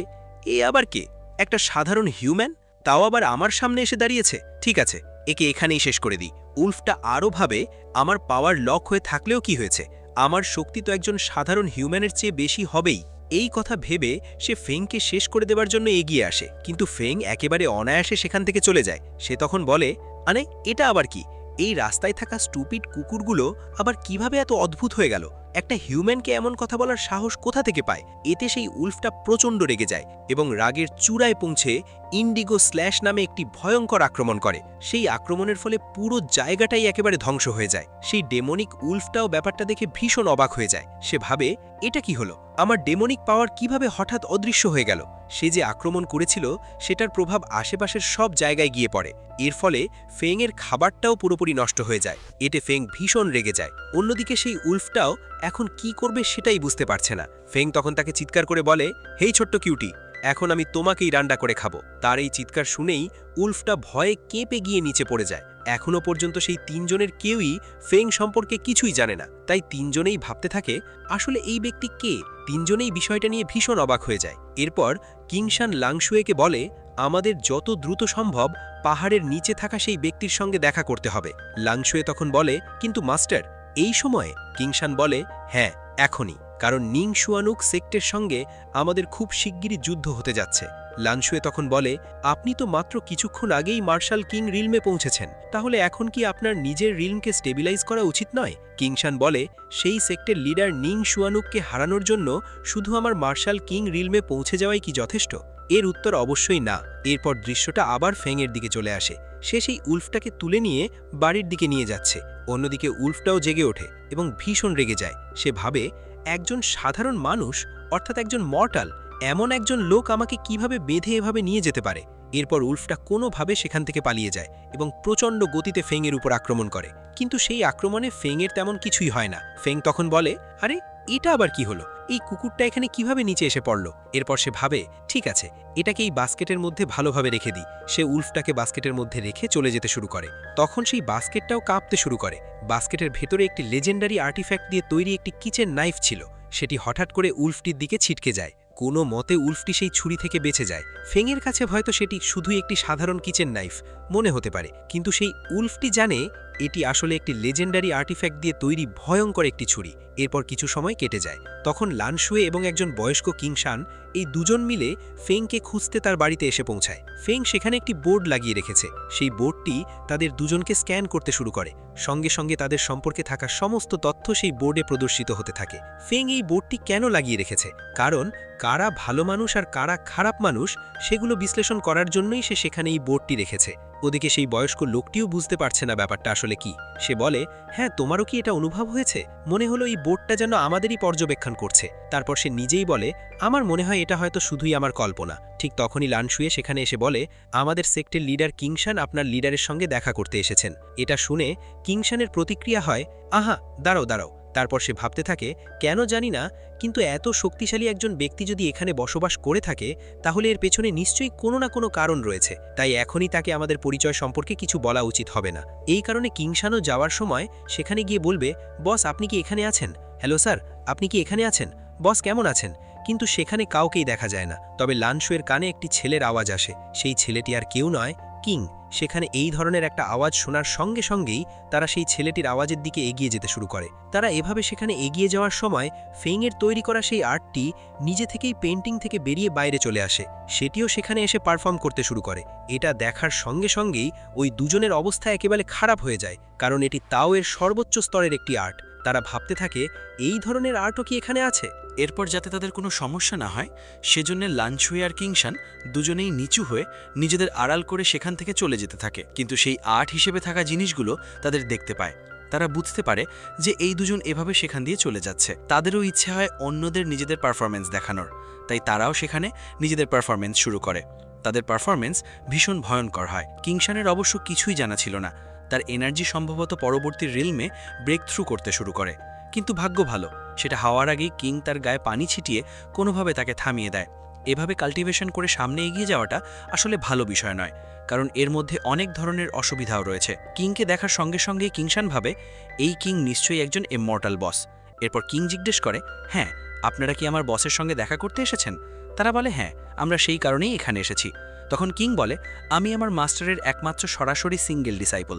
S1: এ আবার কে? একটা সাধারণ হিউম্যান, তাও আবার আমার সামনে এসে দাঁড়িয়েছে। ঠিক আছে, একে এখানেই শেষ করে দিই। উল্ফটা আরও ভাবে, আমার পাওয়ার লক হয়ে থাকলেও কি হয়েছে, আমার শক্তি তো একজন সাধারণ হিউম্যানের চেয়ে বেশি হবেই। এই কথা ভেবে সে ফেংকে শেষ করে দেওয়ার জন্য এগিয়ে আসে, কিন্তু ফেং একেবারে অনায়াসে সেখান থেকে চলে যায়। সে তখন বলে, আরে এটা আবার কি? এই রাস্তায় থাকা স্টুপিড কুকুরগুলো আবার কিভাবে এত অদ্ভুত হয়ে গেল? একটা হিউম্যানকে এমন কথা বলার সাহস কোথা থেকে পায়? এতে সেই উল্ফটা প্রচণ্ড রেগে যায় এবং রাগের চূড়ায় পৌঁছে ইন্ডিগো স্ল্যাশ নামে একটি ভয়ঙ্কর আক্রমণ করে। সেই আক্রমণের ফলে পুরো জায়গাটাই একেবারে ধ্বংস হয়ে যায়। সেই ডেমনিক উল্ফটাও ব্যাপারটা দেখে ভীষণ অবাক হয়ে যায়। সে ভাবে, এটা কি হলো? আমার ডেমনিক পাওয়ার কিভাবে হঠাৎ অদৃশ্য হয়ে গেল? সে যে আক্রমণ করেছিল সেটার প্রভাব আশেপাশের সব জায়গায় গিয়ে পড়ে। এর ফলে ফেংয়ের খাবারটাও পুরোপুরি নষ্ট হয়ে যায়। এতে ফেং ভীষণ রেগে যায়। অন্যদিকে সেই উল্ফটাও এখন কি করবে সেটাই বুঝতে পারছে না। ফেং তখন তাকে চিৎকার করে বলে, হেই ছোট্ট কিউটি, এখন আমি তোমাকেই রান্না করে খাবো। তার এই চিৎকার শুনেই উল্ফটা ভয়ে কেঁপে গিয়ে নিচে পড়ে যায়। এখনও পর্যন্ত সেই তিনজনের কেউই ফেং সম্পর্কে কিছুই জানে না, তাই তিনজনেই ভাবতে থাকে আসলে এই ব্যক্তি কে। তিনজনেই বিষয়টা নিয়ে ভীষণ অবাক হয়ে যায়। এরপর কিংশান লাংশুয়েকে বলে, আমাদের যত দ্রুত সম্ভব পাহাড়ের নিচে থাকা সেই ব্যক্তির সঙ্গে দেখা করতে হবে। লাংশুয়ে তখন বলে, কিন্তু মাস্টার এই সময়ে? কিংশান বলে, হ্যাঁ এখনই, কারণ নিং শুয়ানুক সেক্টের সঙ্গে আমাদের খুব শিগগিরই যুদ্ধ হতে যাচ্ছে। লানশুয়ে তখন বলে, আপনি তো মাত্র কিছুক্ষণ আগেই মার্শাল কিং রিলমে পৌঁছেছেন, তাহলে এখন কি আপনার নিজের রিলমকে স্টেবিলাইজ করা উচিত নয়? কিংশান বলে, সেই সেক্টের লিডার নিং শুয়ানুককে হারানোর জন্য শুধু আমার মার্শাল কিং রিলমে পৌঁছে যাওয়াই কি যথেষ্ট? এর উত্তর অবশ্যই না। এরপর দৃশ্যটা আবার ফেংয়ের দিকে চলে আসে। সে সেই উল্ফটাকে তুলে নিয়ে বাড়ির দিকে নিয়ে যাচ্ছে। অন্যদিকে উল্ফটাও জেগে ওঠে এবং ভীষণ রেগে যায়। সে ভাবে, একজন সাধারণ মানুষ, অর্থাৎ একজন মর্টাল, এমন একজন লোক আমাকে কিভাবে বেঁধে এভাবে নিয়ে যেতে পারে? এরপর উল্ফটা কোনোভাবে সেখান থেকে পালিয়ে যায় এবং প্রচণ্ড গতিতে ফেংয়ের উপর আক্রমণ করে। কিন্তু সেই আক্রমণে ফেংয়ের তেমন কিছুই হয় না। ফেং তখন বলে, আরে এটা আবার কি হলো? এই কুকুরটা এখানে কিভাবে নিচে এসে পড়ল? এরপর সে ভাবে, ঠিক আছে, এটাকে এই বাস্কেটের মধ্যে ভালোভাবে রেখে দিই। সে উল্ফটাকে বাস্কেটের মধ্যে রেখে চলে যেতে শুরু করে। তখন সেই বাস্কেটটাও কাঁপতে শুরু করে। বাস্কেটের ভেতরে একটি লেজেন্ডারি আর্টিফ্যাক্ট দিয়ে তৈরি একটি কিচেন নাইফ ছিল। সেটি হঠাৎ করে উল্ফটির দিকে ছিটকে যায়। কোনো মতে উল্ফটি সেই ছুরি থেকে বেঁচে যায়। ফেংয়ের কাছে হয়তো সেটি শুধুই একটি সাধারণ কিচেন নাইফ মনে হতে পারে, কিন্তু সেই উল্ফটি জানে এটি আসলে একটি লেজেন্ডারি আর্টিফ্যাক্ট দিয়ে তৈরি ভয়ঙ্কর একটি ছুরি। এরপর কিছু সময় কেটে যায়। তখন লানশুয়ে এবং একজন বয়স্ক কিংশান এই দুজন মিলে ফেংকে খুঁজতে তার বাড়িতে এসে পৌঁছায়। ফেং সেখানে একটি বোর্ড লাগিয়ে রেখেছে। সেই বোর্ডটি তাদের দুজনকে স্ক্যান করতে শুরু করে। সঙ্গে সঙ্গে তাদের সম্পর্কে থাকা সমস্ত তথ্য সেই বোর্ডে প্রদর্শিত হতে থাকে। ফেং এই বোর্ডটি কেন লাগিয়ে রেখেছে? কারণ কারা ভালো মানুষ আর কারা খারাপ মানুষ সেগুলো বিশ্লেষণ করার জন্যই সে সেখানে এই বোর্ডটি রেখেছে। ওদিকে সেই বয়স্ক লোকটিও বুঝতে পারছে না ব্যাপারটা আসলে কি। সে বলে, হ্যাঁ তোমারও কি এটা অনুভব হয়েছে? মনে হলো এই বোর্ডটা যেন আমাদেরই পর্যবেক্ষণ করছে। তারপর সে নিজেই বলে, আমার মনে হয় এটা হয়তো শুধুই আমার কল্পনা। ঠিক তখনই লানশুয়ে সেখানে এসে বলে, আমাদের সেক্টের লিডার কিংশান আপনার লিডারের সঙ্গে দেখা করতে এসেছেন। এটা শুনে কিংশানের প্রতিক্রিয়া হয়, আহা দাঁড়াও দাঁড়াও। তারপর সে ভাবতে থাকে, কেন জানি না, কিন্তু এত শক্তিশালী একজন ব্যক্তি যদি এখানে বসবাস করে থাকে তাহলে এর পেছনে নিশ্চয়ই কোনো না কোনো কারণ রয়েছে। তাই এখনই তাকে আমাদের পরিচয় সম্পর্কে কিছু বলা উচিত হবে না। এই কারণে কিংশানও যাওয়ার সময় সেখানে গিয়ে বলবে, বস আপনি কি এখানে আছেন? হ্যালো স্যার, আপনি কি এখানে আছেন? বস কেমন আছেন? কিন্তু সেখানে কাউকেই দেখা যায় না। তবে লানশুয়ের কানে একটি ছেলের আওয়াজ আসে। সেই ছেলেটি আর কেউ নয়, কিং। সেখানে এই ধরনের একটা আওয়াজ শোনার সঙ্গে সঙ্গেই তারা সেই ছেলেটির আওয়াজের দিকে এগিয়ে যেতে শুরু করে। তারা এভাবে সেখানে এগিয়ে যাওয়ার সময় ফেংয়ের তৈরি করা সেই আর্টটি নিজে থেকেই পেন্টিং থেকে বেরিয়ে বাইরে চলে আসে। সেটিও সেখানে এসে পারফর্ম করতে শুরু করে। এটা দেখার সঙ্গে সঙ্গেই ওই দুজনের অবস্থা একেবারে খারাপ হয়ে যায়, কারণ এটি তাও এর সর্বোচ্চ স্তরের একটি আর্ট। তারা ভাবতে থাকে, এই ধরনের আর্টও কি এখানে আছে?
S5: এরপর যাতে তাদের কোনো সমস্যা না হয় সেজন্য লানশুয়ে আর কিংশান দুজনেই নিচু হয়ে নিজেদের আড়াল করে সেখান থেকে চলে যেতে থাকে। কিন্তু সেই আর্ট হিসেবে থাকা জিনিসগুলো তাদের দেখতে পায়। তারা বুঝতে পারে যে এই দুজন এভাবে সেখান দিয়ে চলে যাচ্ছে। তাদেরও ইচ্ছে হয় অন্যদের নিজেদের পারফরমেন্স দেখানোর, তাই তারাও সেখানে নিজেদের পারফরমেন্স শুরু করে। তাদের পারফরমেন্স ভীষণ ভয়ঙ্কর হয়। কিংশানের অবশ্য কিছুই জানা ছিল না। তার এনার্জি সম্ভবত পরবর্তী রিলমে ব্রেক থ্রু করতে শুরু করে, কিন্তু ভাগ্য ভালো, সেটা হওয়ার আগেই কিং তার গায়ে পানি ছিটিয়ে কোনোভাবে তাকে থামিয়ে দেয়। এভাবে কাল্টিভেশন করে সামনে এগিয়ে যাওয়াটা আসলে ভালো বিষয় নয়, কারণ এর মধ্যে অনেক ধরনের অসুবিধাও রয়েছে। কিংকে দেখার সঙ্গে সঙ্গেই কিংশান ভাবে এই কিং নিশ্চয়ই একজন ইমমর্টাল বস। এরপর কিং জিজ্ঞেস করে, হ্যাঁ, আপনারা কি আমার বসের সঙ্গে দেখা করতে এসেছেন? তারা বলে, হ্যাঁ, আমরা সেই কারণেই এখানে এসেছি। তখন কিং বলে, আমি আমার মাস্টারের একমাত্র সরাসরি সিঙ্গেল ডিসাইপল,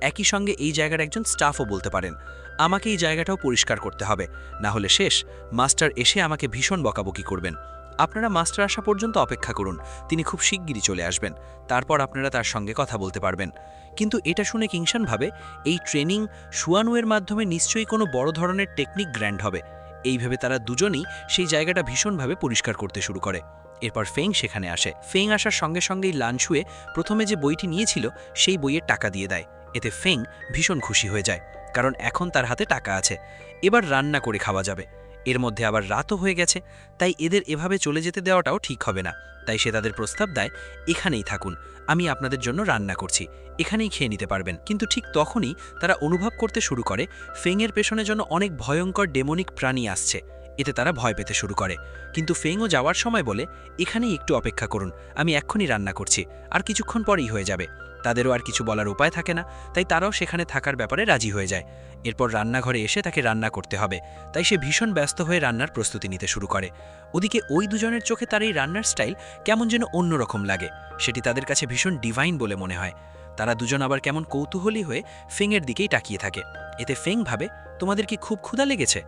S5: একই সঙ্গে এই জায়গার একজন স্টাফও বলতে পারেন। আমাকে এই জায়গাটাও পরিষ্কার করতে হবে, না হলে শেষ। মাস্টার এসে আমাকে ভীষণ বকাবকি করবেন। আপনারা মাস্টার আসা পর্যন্ত অপেক্ষা করুন, তিনি খুব শিগগিরই চলে আসবেন, তারপর আপনারা তার সঙ্গে কথা বলতে পারবেন। কিন্তু এটা শুনে কিংশান ভাবে এই ট্রেনিং শুয়ানুয়ের মাধ্যমে নিশ্চয়ই কোনো বড় ধরনের টেকনিক গ্র্যান্ড হবে। এইভাবে তারা দুজনেই সেই জায়গাটা ভীষণভাবে পরিষ্কার করতে শুরু করে। এরপর ফেং সেখানে আসে। ফেং আসার সঙ্গে সঙ্গেই লানশুয়ে প্রথমে যে বইটি নিয়েছিল সেই বইয়ের টাকা দিয়ে দেয়। এতে ফেং ভীষণ খুশি হয়ে যায়, কারণ এখন তার হাতে টাকা আছে, এবার রান্না করে খাওয়া যাবে। এর মধ্যে আবার রাতও হয়ে গেছে, তাই এদের এভাবে চলে যেতে দেওয়াটাও ঠিক হবে না। তাই সে তাদের প্রস্তাব দেয়, এখানেই থাকুন, আমি আপনাদের জন্য রান্না করছি, এখানেই খেয়ে নিতে পারবেন। কিন্তু ঠিক তখনই তারা অনুভব করতে শুরু করে ফেংয়ের পেছনে যেন অনেক ভয়ঙ্কর ডেমনিক প্রাণী আসছে। এতে তারা ভয় পেতে শুরু করে। কিন্তু ফেংও যাওয়ার সময় বলে, এখানেই একটু অপেক্ষা করুন, আমি এক্ষুনি রান্না করছি, আর কিছুক্ষণ পরেই হয়ে যাবে। তাদেরও আর কিছু বলার উপায় থাকে না, তাই তারাও সেখানে থাকার ব্যাপারে রাজি হয়ে যায়। এরপর রান্নাঘরে এসে তাকে রান্না করতে হবে, তাই সে ভীষণ ব্যস্ত হয়ে রান্নার প্রস্তুতি নিতে শুরু করে। ওদিকে ওই দুজনের চোখে তার এই রান্নার স্টাইল কেমন যেন অন্যরকম লাগে, সেটি তাদের কাছে ভীষণ ডিভাইন বলে মনে হয়। তারা দুজন আবার কেমন কৌতূহলী হয়ে ফেংয়ের দিকেই তাকিয়ে থাকে। এতে ফেং ভাবে, তোমাদের কি খুব ক্ষুধা লেগেছে?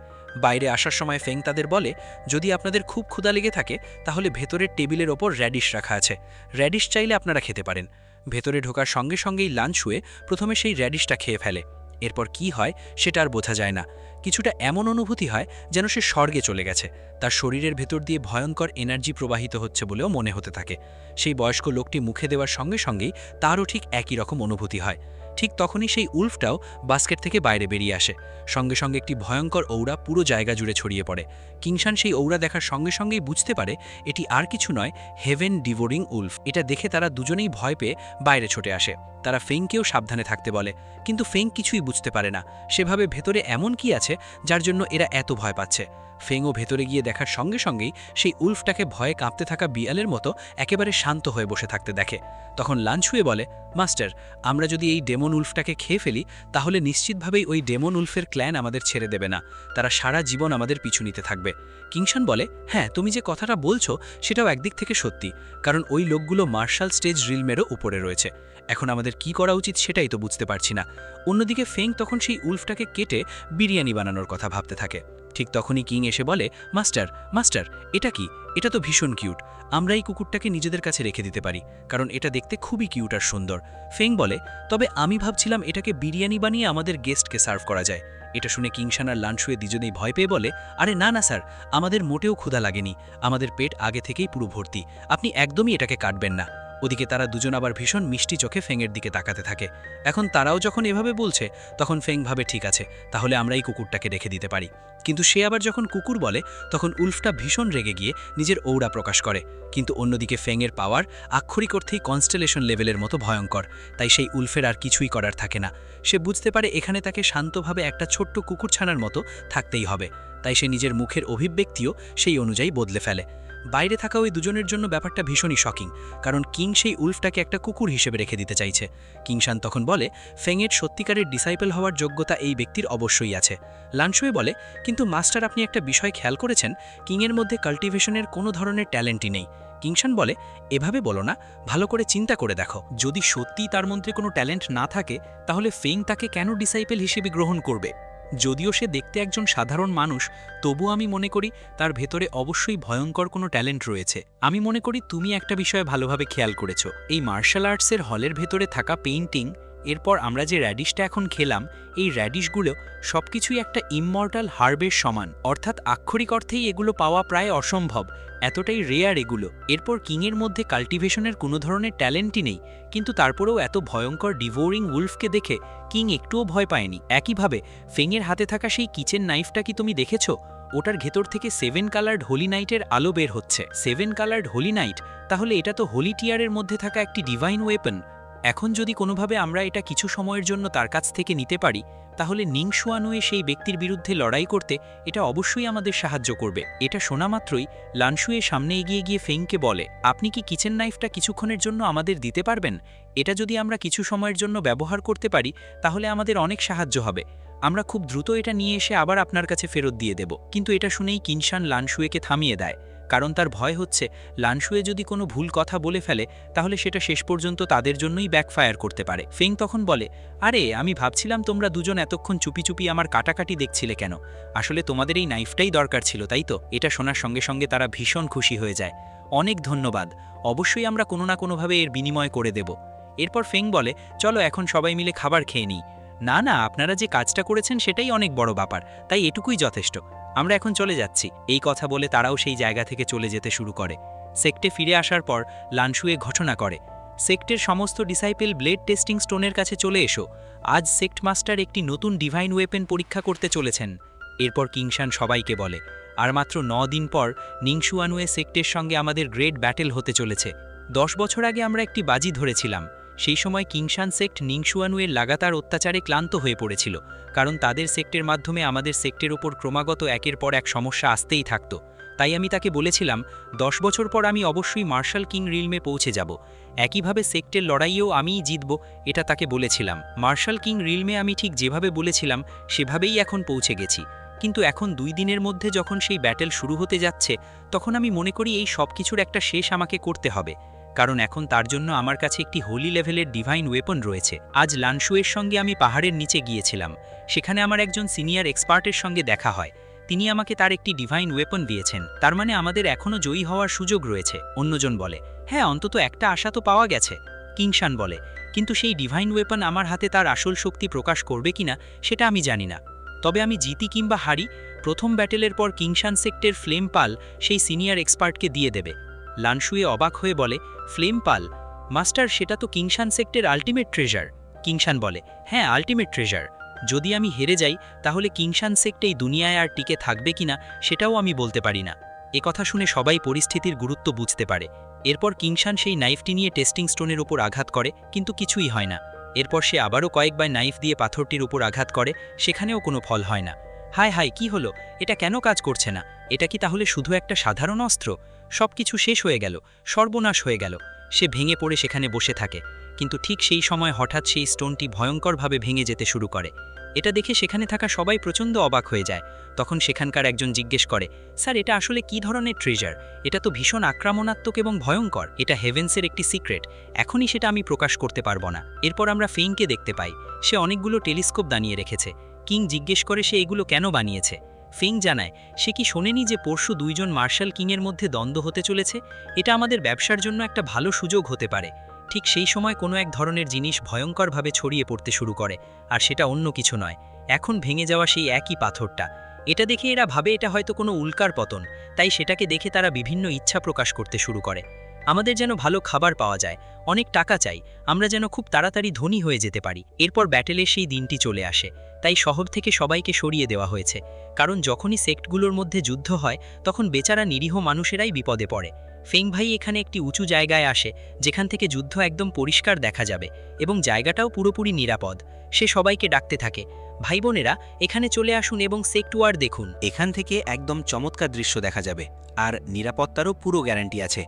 S5: বাইরে আসার সময় ফেং তাদের বলে, যদি আপনাদের খুব ক্ষুধা লেগে থাকে তাহলে ভেতরের টেবিলের ওপর র্যাডিশ রাখা আছে, র্যাডিশ চাইলে আপনারা খেতে পারেন। ভেতরে ঢোকার সঙ্গে সঙ্গেই লাঞ্চুয়ে প্রথমে সেই র্যাডিশটা খেয়ে ফেলে। এরপর কি হয় সেটা আর বোঝা যায় না, কিছুটা এমন অনুভূতি হয় যেন সে স্বর্গে চলে গেছে। তার শরীরের ভেতর দিয়ে ভয়ঙ্কর এনার্জি প্রবাহিত হচ্ছে বলেও মনে হতে থাকে। সেই বয়স্ক লোকটি মুখে দেওয়ার সঙ্গে সঙ্গেই তারও ঠিক একই রকম অনুভূতি হয়। ঠিক তখনই সেই উল্ফটাও বাস্কেট থেকে বাইরে বেরিয়ে আসে। সঙ্গে সঙ্গে একটি ভয়ঙ্কর ঔরা পুরো জায়গা জুড়ে ছড়িয়ে পড়ে। কিংশান সেই ঔরা দেখার সঙ্গে সঙ্গেই বুঝতে পারে এটি আর কিছু নয়, হেভেন ডিভোরিং উল্ফ। এটা দেখে তারা দুজনেই ভয় পেয়ে বাইরে ছুটে আসে। তারা ফেংকেও সাবধানে থাকতে বলে, কিন্তু ফেং কিছুই বুঝতে পারে না। সেভাবে ভেতরে এমন কি আছে যার জন্য এরা এত ভয় পাচ্ছে। ফেংও ভেতরে গিয়ে দেখার সঙ্গে সঙ্গেই সেই উল্ফটাকে ভয়ে কাঁপতে থাকা বিড়ালের মতো একেবারে শান্ত হয়ে বসে থাকতে দেখে। তখন লাঞ্চুয়ে বলে, মাস্টার, আমরা যদি এই ডেমন উল্ফটাকে খেয়ে ফেলি তাহলে নিশ্চিতভাবেই ওই ডেমন উল্ফের ক্ল্যান আমাদের ছেড়ে দেবে না, তারা সারা জীবন আমাদের পিছু নিতে থাকবে। কিংশান বলে, হ্যাঁ, তুমি যে কথাটা বলছো সেটাও একদিক থেকে সত্যি, কারণ ওই লোকগুলো মার্শাল স্টেজ রিলমেরও উপরে রয়েছে। এখন আমাদের কি করা উচিত সেটাই তো বুঝতে পারছি না। অন্যদিকে ফেং তখন সেই উল্ফটাকে কেটে বিরিয়ানি বানানোর কথা ভাবতে থাকে। ঠিক তখনই কিং এসে বলে, মাস্টার মাস্টার, এটা কি? এটা তো ভীষণ কিউট, আমরা এই কুকুরটাকে নিজেদের কাছে রেখে দিতে পারি, কারণ এটা দেখতে খুবই কিউট আর সুন্দর। ফেং বলে, তবে আমি ভাবছিলাম এটাকে বিরিয়ানি বানিয়ে আমাদের গেস্টকে সার্ভ করা যায়। এটা শুনে কিংশান আর লানশুয়ে দুজনেই ভয় পেয়ে বলে, আরে না না স্যার, আমাদের মোটেও ক্ষুধা লাগেনি, আমাদের পেট আগে থেকেই পুরো ভর্তি, আপনি একদমই এটাকে কাটবেন না। ওদিকে তারা দুজন আবার ভীষণ মিষ্টি চোখে ফেংয়ের দিকে তাকাতে থাকে। এখন তারাও যখন এভাবে বলছে তখন ফেং ভাবে, ঠিক আছে, তাহলে আমরা এই কুকুরটাকে রেখে দিতে পারি। কিন্তু সে আবার যখন কুকুর বলে তখন উল্ফটা ভীষণ রেগে গিয়ে নিজের ঔরা প্রকাশ করে। কিন্তু অন্যদিকে ফেংয়ের পাওয়ার আক্ষরিক অর্থেই কনস্টেলেশন লেভেলের মতো ভয়ঙ্কর, তাই সেই উল্ফের আর কিছুই করার থাকে না। সে বুঝতে পারে এখানে তাকে শান্তভাবে একটা ছোট্ট কুকুর ছানার মতো থাকতেই হবে, তাই সে নিজের মুখের অভিব্যক্তিও সেই অনুযায়ী বদলে ফেলে। বাইরে থাকা ওই দুজনের জন্য ব্যাপারটা ভীষণই শকিং, কারণ কিং সেই উল্ফটাকে একটা কুকুর হিসেবে রেখে দিতে চাইছে। কিংশান তখন বলে, ফেংয়ের সত্যিকারের ডিসাইপল হওয়ার যোগ্যতা এই ব্যক্তির অবশ্যই আছে। লানশুয়ে বলে, কিন্তু মাস্টার, আপনি একটা বিষয় খেয়াল করেছেন, কিংয়ের মধ্যে কাল্টিভেশনের কোনো ধরনের ট্যালেন্টই নেই। কিংশান বলে, এভাবে বলো না, ভালো করে চিন্তা করে দেখো, যদি সত্যিই তার মধ্যে কোনো ট্যালেন্ট না থাকে তাহলে ফেং তাকে কেন ডিসাইপল হিসেবে গ্রহণ করবে? যদিও সে দেখতে একজন সাধারণ মানুষ, তবু আমি মনে করি তার ভেতরে অবশ্যই ভয়ঙ্কর কোনো ট্যালেন্ট রয়েছে। আমি মনে করি তুমি একটা বিষয়ে ভালোভাবে খেয়াল করেছো, এই মার্শাল আর্টসের হলের ভেতরে থাকা পেইন্টিং, এরপর আমরা যে র্যাডিশটা এখন খেলাম, এই র্যাডিশগুলো সবকিছুই একটা ইমমর্টাল হার্বের সমান, অর্থাৎ আক্ষরিক অর্থেই এগুলো পাওয়া প্রায় অসম্ভব, এতটাই রেয়ার এগুলো। এরপর কিংয়ের মধ্যে কাল্টিভেশনের কোনো ধরনের ট্যালেন্টই নেই, কিন্তু তারপরেও এত ভয়ঙ্কর ডিভোরিং উলফকে দেখে কিং একটুও ভয় পায়নি। একইভাবে ফেংয়ের হাতে থাকা সেই কিচেন নাইফটা কি তুমি দেখেছো? ওটার ভেতর থেকে 7 কালার্ড হোলি নাইটের আলো বের হচ্ছে। 7 কালার্ড হোলি নাইট, তাহলে এটা তো হোলি টিয়ারের মধ্যে থাকা একটি ডিভাইন ওয়েপন।
S2: এখন যদি কোনোভাবে আমরা এটা কিছু সময়ের জন্য তার কাছ থেকে নিতে পারি, তাহলে নিংশুয়ানুয়ে সেই ব্যক্তির বিরুদ্ধে লড়াই করতে এটা অবশ্যই আমাদের সাহায্য করবে। এটা শোনা মাত্রই লানশুয়ে সামনে এগিয়ে গিয়ে ফেংকে বলে, আপনি কি কিচেন নাইফটা কিছুক্ষণের জন্য আমাদের দিতে পারবেন? এটা যদি আমরা কিছু সময়ের জন্য ব্যবহার করতে পারি তাহলে আমাদের অনেক সাহায্য হবে। আমরা খুব দ্রুত এটা নিয়ে এসে আবার আপনার কাছে ফেরত দিয়ে দেব। কিন্তু এটা শুনেই কিনশান লানশুয়েকে থামিয়ে দেয়, কারণ তার ভয় হচ্ছে লানশুয়ে যদি কোনো ভুল কথা বলে ফেলে তাহলে সেটা শেষ পর্যন্ত তাদের জন্যই ব্যাকফায়ার করতে পারে। ফেং তখন বলে, আরে আমি ভাবছিলাম তোমরা দুজন এতক্ষণ চুপি চুপি আমার কাটাকাটি দেখছিলে কেন? আসলে তোমাদের এই নাইফটাই দরকার ছিল, তাই তো? এটা শোনার সঙ্গে সঙ্গে তারা ভীষণ খুশি হয়ে যায়। অনেক ধন্যবাদ, অবশ্যই আমরা কোনো না কোনোভাবে এর বিনিময় করে দেব। এরপর ফেং বলে, চলো এখন সবাই মিলে খাবার খেয়ে নিই। না না, আপনারা যে কাজটা করেছেন সেটাই অনেক বড় ব্যাপার, তাই এটুকুই যথেষ্ট। আমরা এখন চলে যাচ্ছি। এই কথা বলে তারাও সেই জায়গা থেকে চলে যেতে শুরু করে। সেক্টে ফিরে আসার পর লানশুয়ে ঘোষণা করে, সেক্টের সমস্ত ডিসাইপেল ব্লেড টেস্টিং স্টোনের কাছে চলে এসো। আজ সেক্ট মাস্টার একটি নতুন ডিভাইন ওয়েপেন পরীক্ষা করতে চলেছেন। এরপর কিংশান সবাইকে বলে, আর মাত্র 9 দিন পর নিংশুয়ানুয়ে সেক্টের সঙ্গে আমাদের গ্রেট ব্যাটেল হতে চলেছে। 10 বছর আগে আমরা একটি বাজি ধরেছিলাম। সেই সময় কিংশান সেক্ট নিংশুয়ানুয়ের লাগাতার অত্যাচারে ক্লান্ত হয়ে পড়েছিল, কারণ তাদের সেক্টের মাধ্যমে আমাদের সেক্টের ওপর ক্রমাগত একের পর এক সমস্যা আসতেই থাকত। তাই আমি তাকে বলেছিলাম 10 বছর পর আমি অবশ্যই মার্শাল কিং রিলমে পৌঁছে যাব। একইভাবে সেক্টের লড়াইয়েও আমিই জিতব, এটা তাকে বলেছিলাম। মার্শাল কিং রিলমে আমি ঠিক যেভাবে বলেছিলাম সেভাবেই এখন পৌঁছে গেছি। কিন্তু এখন 2 দিনের মধ্যে যখন সেই ব্যাটেল শুরু হতে যাচ্ছে, তখন আমি মনে করি এই সব কিছুর একটা শেষ আমাকে করতে হবে, কারণ এখন তার জন্য আমার কাছে একটি হোলি লেভেলের ডিভাইন ওয়েপন রয়েছে। আজ লানশুয়ের সঙ্গে আমি পাহাড়ের নিচে গিয়েছিলাম। সেখানে আমার একজন সিনিয়র এক্সপার্টের সঙ্গে দেখা হয়। তিনি আমাকে তার একটি ডিভাইন ওয়েপন দিয়েছেন। তার মানে আমাদের এখনও জয়ী হওয়ার সুযোগ রয়েছে। অন্যজন বলে, হ্যাঁ, অন্তত একটা আশা তো পাওয়া গেছে। কিংশান বলে, কিন্তু সেই ডিভাইন ওয়েপন আমার হাতে তার আসল শক্তি প্রকাশ করবে কিনা সেটা আমি জানি না। তবে আমি জিতি কিংবা হারি, প্রথম ব্যাটেলের পর কিংশান সেক্টের ফ্লেম পাল সেই সিনিয়র এক্সপার্টকে দিয়ে দেবে। লানশুয়ে অবাক হয়ে বলে, ফ্লেম পাল? মাস্টার, সেটা তো কিংশান সেক্টের আল্টিমেট ট্রেজার। কিংশান বলে, হ্যাঁ, আল্টিমেট ট্রেজার। যদি আমি হেরে যাই তাহলে কিংশান সেক্ট এই দুনিয়ায় আর টিকে থাকবে কিনা সেটাও আমি বলতে পারি না। কথা শুনে সবাই পরিস্থিতির গুরুত্ব বুঝতে পারে। এরপর কিংশান সেই নাইফটি নিয়ে টেস্টিং স্টোনের ওপর আঘাত করে, কিন্তু কিছুই হয় না। এরপর সে আবারও কয়েকবার নাইফ দিয়ে পাথরটির উপর আঘাত করে, সেখানেও কোনো ফল হয় না। হায় হায়, কি হলো? এটা কেন কাজ করছে না? এটা কি তাহলে শুধু একটা সাধারণ অস্ত্র? সব কিছু শেষ হয়ে গেল, সর্বনাশ হয়ে গেল। সে ভেঙে পড়ে সেখানে বসে থাকে। কিন্তু ঠিক সেই সময় হঠাৎ সেই স্টোনটি ভয়ঙ্করভাবে ভেঙে যেতে শুরু করে। এটা দেখে সেখানে থাকা সবাই প্রচণ্ড অবাক হয়ে যায়। তখন সেখানকার একজন জিজ্ঞেস করে, স্যার, এটা আসলে কি ধরনের ট্রেজার? এটা তো ভীষণ আক্রমণাত্মক এবং ভয়ঙ্কর। এটা হেভেন্সের একটি সিক্রেট, এখনই সেটা আমি প্রকাশ করতে পারবো না। এরপর আমরা ফেংকে দেখতে পাই। সে অনেকগুলো টেলিস্কোপ দাঁড়িয়ে রেখেছে। কিং জিজ্ঞেস করে সে এগুলো কেন বানিয়েছে। ফেং জানায়, সে কি শোনেনি যে পরশু 2 জন মার্শাল কিংয়ের মধ্যে দ্বন্দ্ব হতে চলেছে? এটা আমাদের ব্যবসার জন্য একটা ভালো সুযোগ হতে পারে। ঠিক সেই সময় কোনো এক ধরনের জিনিস ভয়ঙ্করভাবে ছড়িয়ে পড়তে শুরু করে, আর সেটা অন্য কিছু নয়, এখন ভেঙে যাওয়া সেই একই পাথরটা। এটা দেখে এরা ভাবে এটা হয়তো কোনো উল্কার পতন, তাই সেটাকে দেখে তারা বিভিন্ন ইচ্ছা প্রকাশ করতে শুরু করে। আমাদের যেন ভালো খাবার পাওয়া যায়, অনেক টাকা চাই, আমরা যেন খুব তাড়াতাড়ি ধনী হয়ে যেতে পারি। এরপর ব্যাটেলের সেই দিনটি চলে আসে, তাই শহর থেকে সবাইকে সরিয়ে দেওয়া হয়েছে, কারণ যখনই সেক্টগুলোর মধ্যে যুদ্ধ হয় তখন বেচারা নিরীহ মানুষেরাই বিপদে পড়ে। ফেং ভাই এখানে একটি উঁচু জায়গায় আসে, যেখান থেকে যুদ্ধ একদম পরিষ্কার দেখা যাবে এবং জায়গাটাও পুরোপুরি নিরাপদ। সে সবাইকে ডাকতে থাকে, ভাই বোনেরা, এখানে চলে আসুন এবং সেক্ট ওয়ার দেখুন।
S3: এখান থেকে একদম চমৎকার দৃশ্য দেখা যাবে, আর নিরাপত্তারও পুরো গ্যারান্টি আছে।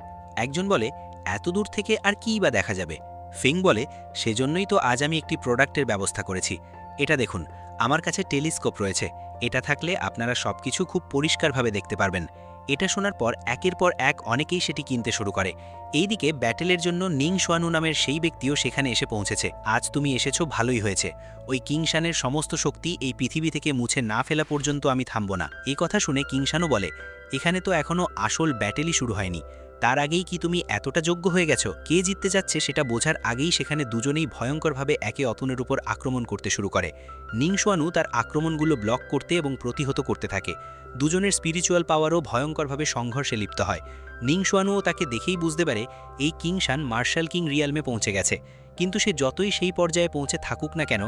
S3: একজন বলে, এত দূর থেকে আর কীই বা দেখা যাবে? ফেং বলে, সেজন্যই তো আজ আমি একটি প্রোডাক্টের ব্যবস্থা করেছি। এটা দেখুন, আমার কাছে টেলিস্কোপ রয়েছে। এটা থাকলে আপনারা সবকিছু খুব পরিষ্কারভাবে দেখতে পারবেন। এটা শোনার পর একের পর এক অনেকেই সেটি কিনতে শুরু করে। এইদিকে ব্যাটেলের জন্য নিংশুয়ানু নামের সেই ব্যক্তিও সেখানে এসে পৌঁছেছে। আজ তুমি এসেছো, ভালোই হয়েছে। ওই কিংশানের সমস্ত শক্তি এই পৃথিবী থেকে মুছে না ফেলা পর্যন্ত আমি থামব না। এই কথা শুনে কিংশানু বলে, এখানে তো এখনও আসল ব্যাটেলই শুরু হয়নি, তার আগেই কি তুমি এতটা যোগ্য হয়ে গেছো? কে জিততে যাচ্ছে সেটা বোঝার আগেই সেখানে দুজনেই ভয়ঙ্করভাবে একে অপরের উপর আক্রমণ করতে শুরু করে। নিংশুয়ানু তার আক্রমণগুলো ব্লক করতে এবং প্রতিহত করতে থাকে। দুজনের স্পিরিচুয়াল পাওয়ারও ভয়ঙ্করভাবে সংঘর্ষে লিপ্ত হয়। নিংশুয়ানুও তাকে দেখেই বুঝতে পারে এই কিংশান মার্শাল কিং রিয়ালমে পৌঁছে গেছে। কিন্তু সে যতই সেই পর্যায়ে পৌঁছে থাকুক না কেন,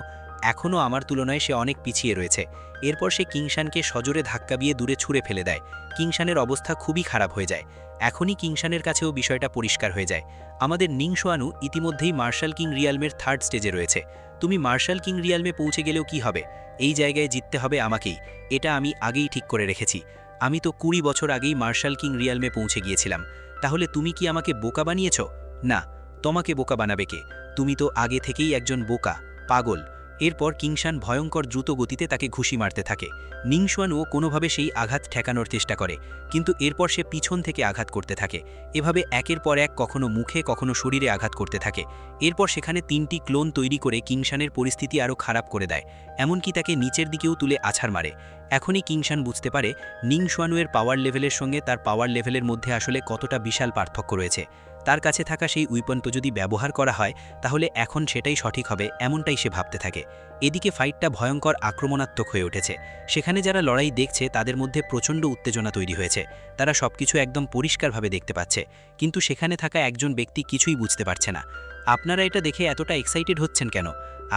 S2: এখনও আমার তুলনায় সে অনেক পিছিয়ে রয়েছে। এরপর সে কিংশানকে সজোরে ধাক্কা দিয়ে দূরে ছুঁড়ে ফেলে দেয়। কিংশানের অবস্থা খুবই খারাপ হয়ে যায়। এখনই কিংশানের কাছেও বিষয়টা পরিষ্কার হয়ে যায়। আমাদের নিংসোয়ানু ইতিমধ্যেই মার্শাল কিং রিয়ালমের 3rd স্টেজে রয়েছে। তুমি মার্শাল কিং রিয়ালমে পৌঁছে গেলেও কি হবে? এই জায়গায় জিততে হবে আমাকেই। এটা আমি আগেই ঠিক করে রেখেছি। আমি তো 20 বছর আগেই মার্শাল কিং রিয়ালমে পৌঁছে গিয়েছিলাম। তাহলে তুমি কি আমাকে বোকা বানিয়েছ? না, তোমাকে বোকা বানাবে কে? তুমি তো আগে থেকেই একজন বোকা, পাগল। এরপর কিংশান ভয়ঙ্কর দ্রুত গতিতে তাকে ঘুষি মারতে থাকে। নিংসোয়ানুও কোনোভাবে সেই আঘাত ঠেকানোর চেষ্টা করে, কিন্তু এরপর সে পিছন থেকে আঘাত করতে থাকে। এভাবে একের পর এক কখনো মুখে কখনো শরীরে আঘাত করতে থাকে। এরপর সেখানে 3টি ক্লোন তৈরি করে কিংশানের পরিস্থিতি আরও খারাপ করে দেয়, এমনকি তাকে নিচের দিকেও তুলে আছাড় মারে। এখনই কিংশান বুঝতে পারে নিংসোয়ানুয়ের পাওয়ার লেভেলের সঙ্গে তার পাওয়ার লেভেলের মধ্যে আসলে কতটা বিশাল পার্থক্য রয়েছে। তার কাছে থাকা সেই উইপনটা যদি ব্যবহার করা হয় তাহলে এখন সেটাই সঠিক হবে, এমনটাই সে ভাবতে থাকে। এদিকে ফাইটটা ভয়ঙ্কর আক্রমণাত্মক হয়ে উঠেছে। সেখানে যারা লড়াই দেখছে তাদের মধ্যে প্রচণ্ড উত্তেজনা তৈরি হয়েছে। তারা সবকিছু একদম পরিষ্কারভাবে দেখতে পাচ্ছে, কিন্তু সেখানে থাকা একজন ব্যক্তি কিছুই বুঝতে পারছে না। আপনারা এটা দেখে এতটা এক্সাইটেড হচ্ছেন কেন?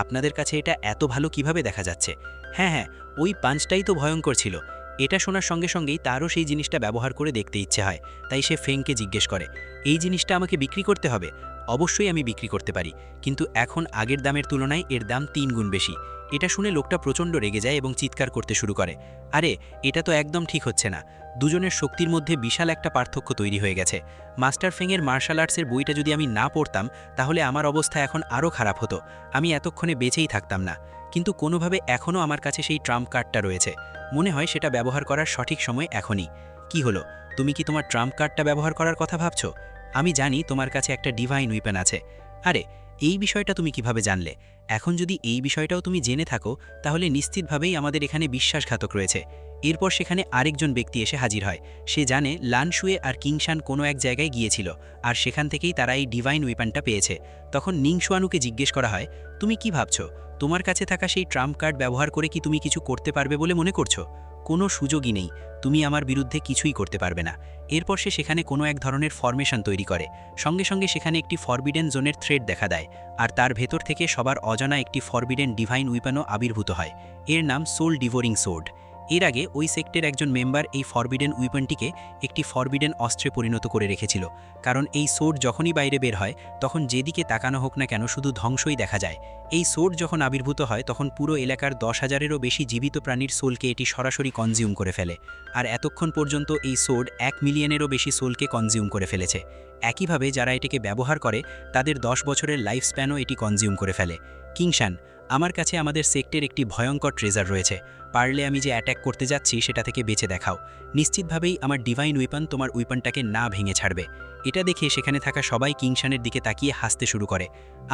S2: আপনাদের কাছে এটা এত ভালো কিভাবে দেখা যাচ্ছে? হ্যাঁ, ওই পাঞ্চটাই তো ভয়ঙ্কর ছিল। এটা শোনার সঙ্গে সঙ্গেই তারও সেই জিনিসটা ব্যবহার করে দেখতে ইচ্ছে হয়। তাই সে ফেংকে জিজ্ঞেস করে, এই জিনিসটা আমাকে বিক্রি করতে হবে? অবশ্যই আমি বিক্রি করতে পারি, কিন্তু এখন আগের দামের তুলনায় এর দাম 3 গুণ বেশি। এটা শুনে লোকটা প্রচণ্ড রেগে যায় এবং চিৎকার করতে শুরু করে, আরে এটা তো একদম ঠিক হচ্ছে না। দুজনের শক্তির মধ্যে বিশাল একটা পার্থক্য তৈরি হয়ে গেছে। মাস্টার ফেংয়ের মার্শাল আর্টসের বইটা যদি আমি না পড়তাম তাহলে আমার অবস্থা এখন আরও খারাপ হতো। আমি এতক্ষণে বেঁচেই থাকতাম না। কিন্তু কোনোভাবে এখনও আমার কাছে সেই ট্রাম্প কার্ডটা রয়েছে। মনে হয় সেটা ব্যবহার করার সঠিক সময় এখনই। কি হলো, তুমি কি তোমার ট্রাম্প কার্ডটা ব্যবহার করার কথা ভাবছো? আমি জানি তোমার কাছে একটা ডিভাইন উইপেন আছে। আরে এই বিষয়টা তুমি কিভাবে জানলে? এখন যদি এই বিষয়টাও তুমি জেনে থাকো তাহলে নিশ্চিতভাবেই আমাদের এখানে বিশ্বাসঘাতক রয়েছে। এরপর সেখানে আরেকজন ব্যক্তি এসে হাজির হয়। সে জানে লানশুয়ে আর কিংশান কোনো এক জায়গায় গিয়েছিল, আর সেখান থেকেই তারা এই ডিভাইন উইপেনটা পেয়েছে। তখন নিংসোয়ানুকে জিজ্ঞেস করা হয়, তুমি কি ভাবছো তোমার কাছে থাকা সেই ট্রাম্প কার্ড ব্যবহার করে কি তুমি কিছু করতে পারবে বলে মনে করছো? কোনো সুযোগই নেই, তুমি আমার বিরুদ্ধে কিছুই করতে পারবে না। এরপর সে সেখানে কোনো এক ধরনের ফরমেশন তৈরি করে। সঙ্গে সঙ্গে সেখানে একটি ফরবিডেন জোনের থ্রেড দেখা দেয়, আর তার ভেতর থেকে সবার অজানা একটি ফরবিডেন ডিভাইন উইপেনও আবির্ভূত হয়। এর নাম সোল ডিভোরিং সোর্ড। এর আগে ওই সেক্টের একজন মেম্বার এই ফরবিডেন উইপেনটিকে একটি ফরবিডেন অস্ত্রে পরিণত করে রেখেছিল, কারণ এই সোর্ড যখনই বাইরে বের হয় তখন যেদিকে তাকানো হোক না কেন শুধু ধ্বংসই দেখা যায়। এই সোর্ড যখন আবির্ভূত হয় তখন পুরো এলাকার 10,000-এরও বেশি জীবিত প্রাণীর সোলকে এটি সরাসরি কনজিউম করে ফেলে, আর এতক্ষণ পর্যন্ত এই সোর্ড 1 মিলিয়নেরও বেশি সোলকে কনজিউম করে ফেলেছে। একইভাবে যারা এটিকে ব্যবহার করে তাদের 10 বছরের লাইফ স্প্যানও এটি কনজিউম করে ফেলে। কিংশান, আমার কাছে আমাদের সেক্টের একটি ভয়ঙ্কর ট্রেজার রয়েছে। পারলে আমি যে অ্যাট্যাক করতে যাচ্ছি সেটা থেকে বেঁচে দেখাও। নিশ্চিতভাবেই আমার ডিভাইন উইপন তোমার উইপনটাকে না ভেঙে ছাড়বে। এটা দেখে সেখানে থাকা সবাই কিংশানের দিকে তাকিয়ে হাসতে শুরু করে।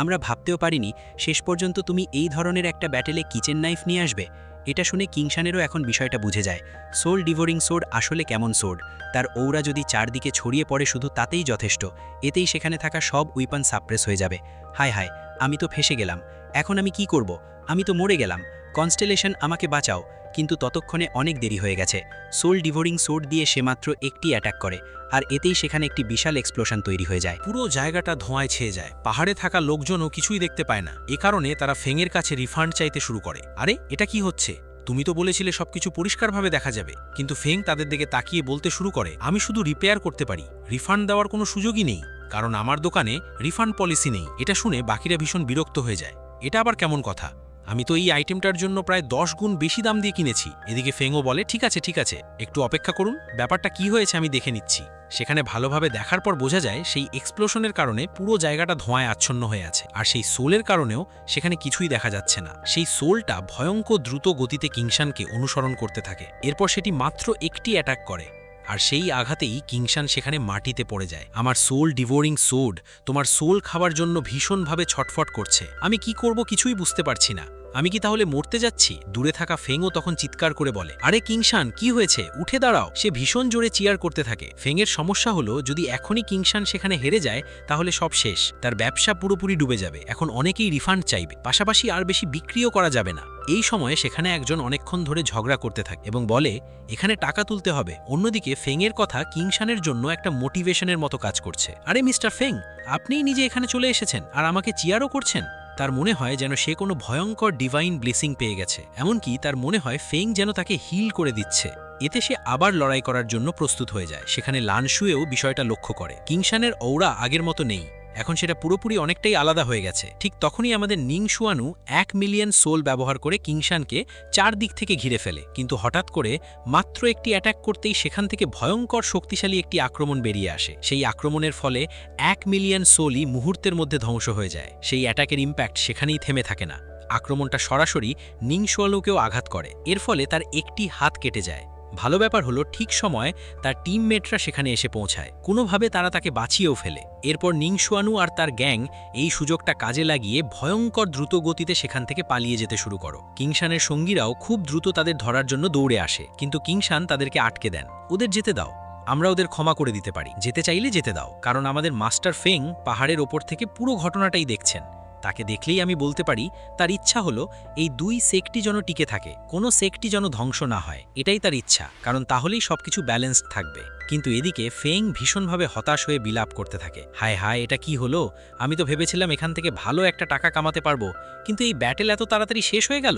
S2: আমরা ভাবতেও পারিনি শেষ পর্যন্ত তুমি এই ধরনের একটা ব্যাটেলে কিচেন নাইফ নিয়ে আসবে। এটা শুনে কিংশানেরও এখন বিষয়টা বুঝে যায় সোল ডিভোরিং সোর্ড আসলে কেমন সোর্ড। তার ঔরা যদি চারদিকে ছড়িয়ে পড়ে শুধু তাতেই যথেষ্ট, এতেই সেখানে থাকা সব উইপন সাপ্রেস হয়ে যাবে। হায় হায়, আমি তো ফেসে গেলাম। এখন আমি কি করব? আমি তো মরে গেলাম। কনস্টেলেশন, আমাকে বাঁচাও। কিন্তু ততক্ষণে অনেক দেরি হয়ে গেছে। সোল ডিভোরিং সোর্ড দিয়ে সে মাত্র একটি অ্যাটাক করে, আর এতেই সেখানে একটি বিশাল এক্সপ্লোশন তৈরি হয়ে যায়।
S5: পুরো জায়গাটা ধোঁয়ায় ছেয়ে যায়। পাহাড়ে থাকা লোকজনও কিছুই দেখতে পায় না। এ কারণে তারা ফেংয়ের কাছে রিফান্ড চাইতে শুরু করে। আরে এটা কি হচ্ছে? তুমি তো বলেছিলে সবকিছু পরিষ্কারভাবে দেখা যাবে। কিন্তু ফেং তাদের দিকে তাকিয়ে বলতে শুরু করে, আমি শুধু রিপেয়ার করতে পারি, রিফান্ড দেওয়ার কোনো সুযোগই নেই, কারণ আমার দোকানে রিফান্ড পলিসি নেই। এটা শুনে বাকিরা ভীষণ বিরক্ত হয়ে যায়। এটা আবার কেমন কথা? আমি তো এই আইটেমটার জন্য প্রায় 10 গুণ বেশি দাম দিয়ে কিনেছি। এদিকে ফেংও বলে, ঠিক আছে, একটু অপেক্ষা করুন, ব্যাপারটা কি হয়েছে আমি দেখে নিচ্ছি। সেখানে ভালোভাবে দেখার পর বোঝা যায় সেই এক্সপ্লোশনের কারণে পুরো জায়গাটা ধোঁয়ায় আচ্ছন্ন হয়ে আছে, আর সেই সোলের কারণেও সেখানে কিছুই দেখা যাচ্ছে না। সেই সোলটা ভয়ঙ্কর দ্রুত গতিতে কিংশানকে অনুসরণ করতে থাকে। এরপর সেটি মাত্র একটি অ্যাটাক করে, আর সেই আঘাতেই কিংশান সেখানে মাটিতে পড়ে যায়। আমার সোল ডিভোরিং সোর্ড তোমার সোল খাবার জন্য ভীষণভাবে ছটফট করছে। আমি কি করব কিছুই বুঝতে পারছি না। আমি কি তাহলে মরতে যাচ্ছি? দূরে থাকা ফেংও তখন চিৎকার করে বলে, আরে কিংশান, কি হয়েছে? উঠে দাঁড়াও। সে ভীষণ জোরে চিয়ার করতে থাকে। ফেংয়ের সমস্যা হলো যদি এখনই কিংশান সেখানে হেরে যায় তাহলে সব শেষ, তার ব্যবসা পুরোপুরি ডুবে যাবে। এখন অনেকেই রিফান্ড চাইবে, পাশাপাশি আর বেশি বিক্রিও করা যাবে না। এই সময়ে সেখানে একজন অনেকক্ষণ ধরে ঝগড়া করতে থাকে এবং বলে এখানে টাকা তুলতে হবে। অন্যদিকে ফেংয়ের কথা কিংশানের জন্য একটা মোটিভেশনের মতো কাজ করছে। আরে মিস্টার ফেং, আপনিই নিজে এখানে চলে এসেছেন আর আমাকে চিয়ারও করছেন।
S2: তার মনে হয় যেন সে কোনো ভয়ঙ্কর ডিভাইন ব্লেসিং পেয়ে গেছে। এমনকি তার মনে হয় ফেং যেন তাকে হিল করে দিচ্ছে। এতে সে আবার লড়াই করার জন্য প্রস্তুত হয়ে যায়। সেখানে লানশুয়েও বিষয়টা লক্ষ্য করে। কিংশানের ঔরা আগের মতো নেই, এখন সেটা পুরোপুরি অনেকটাই আলাদা হয়ে গেছে। ঠিক তখনই আমাদের নিং শুয়ানু 1 মিলিয়ন সোল ব্যবহার করে কিংশানকে চারদিক থেকে ঘিরে ফেলে। কিন্তু হঠাৎ করে মাত্র একটি অ্যাটাক করতেই সেখান থেকে ভয়ঙ্কর শক্তিশালী একটি আক্রমণ বেরিয়ে আসে। সেই আক্রমণের ফলে 1 মিলিয়ন সোলই মুহূর্তের মধ্যে ধ্বংস হয়ে যায়। সেই অ্যাটাকের ইম্প্যাক্ট সেখানেই থেমে থাকে না, আক্রমণটা সরাসরি নিং শুয়ানুকেও আঘাত করে। এর ফলে তার একটি হাত কেটে যায়। ভালো ব্যাপার হলো ঠিক সময় তার টিমমেটরা সেখানে এসে পৌঁছায়। কোনোভাবে তারা তাকে বাঁচিয়েও ফেলে। এরপর নিং শুয়ানু আর তার গ্যাং এই সুযোগটা কাজে লাগিয়ে ভয়ঙ্কর দ্রুত গতিতে সেখান থেকে পালিয়ে যেতে শুরু করো। কিংশানের সঙ্গীরাও খুব দ্রুত তাদের ধরার জন্য দৌড়ে আসে, কিন্তু কিংশান তাদেরকে আটকে দেন। ওদের যেতে দাও, আমরা ওদের ক্ষমা করে দিতে পারি, যেতে চাইলে যেতে দাও, কারণ আমাদের মাস্টার ফেং পাহাড়ের ওপর থেকে পুরো ঘটনাটাই দেখছেন। তাকে দেখলেই আমি বলতে পারি তার ইচ্ছা হলো এই 2 সেক্টই যেন টিকে থাকে, কোনো সেক্টই যেন ধ্বংস না হয়। এটাই তার ইচ্ছা, কারণ তাহলেই সবকিছু ব্যালেন্সড থাকবে। কিন্তু এদিকে ফেং ভীষণভাবে হতাশ হয়ে বিলাপ করতে থাকে। হায় হায়, এটা কি হলো? আমি তো ভেবেছিলাম এখান থেকে ভালো একটা টাকা কামাতে পারবো, কিন্তু এই ব্যাটেল এত তাড়াতাড়ি শেষ হয়ে গেল।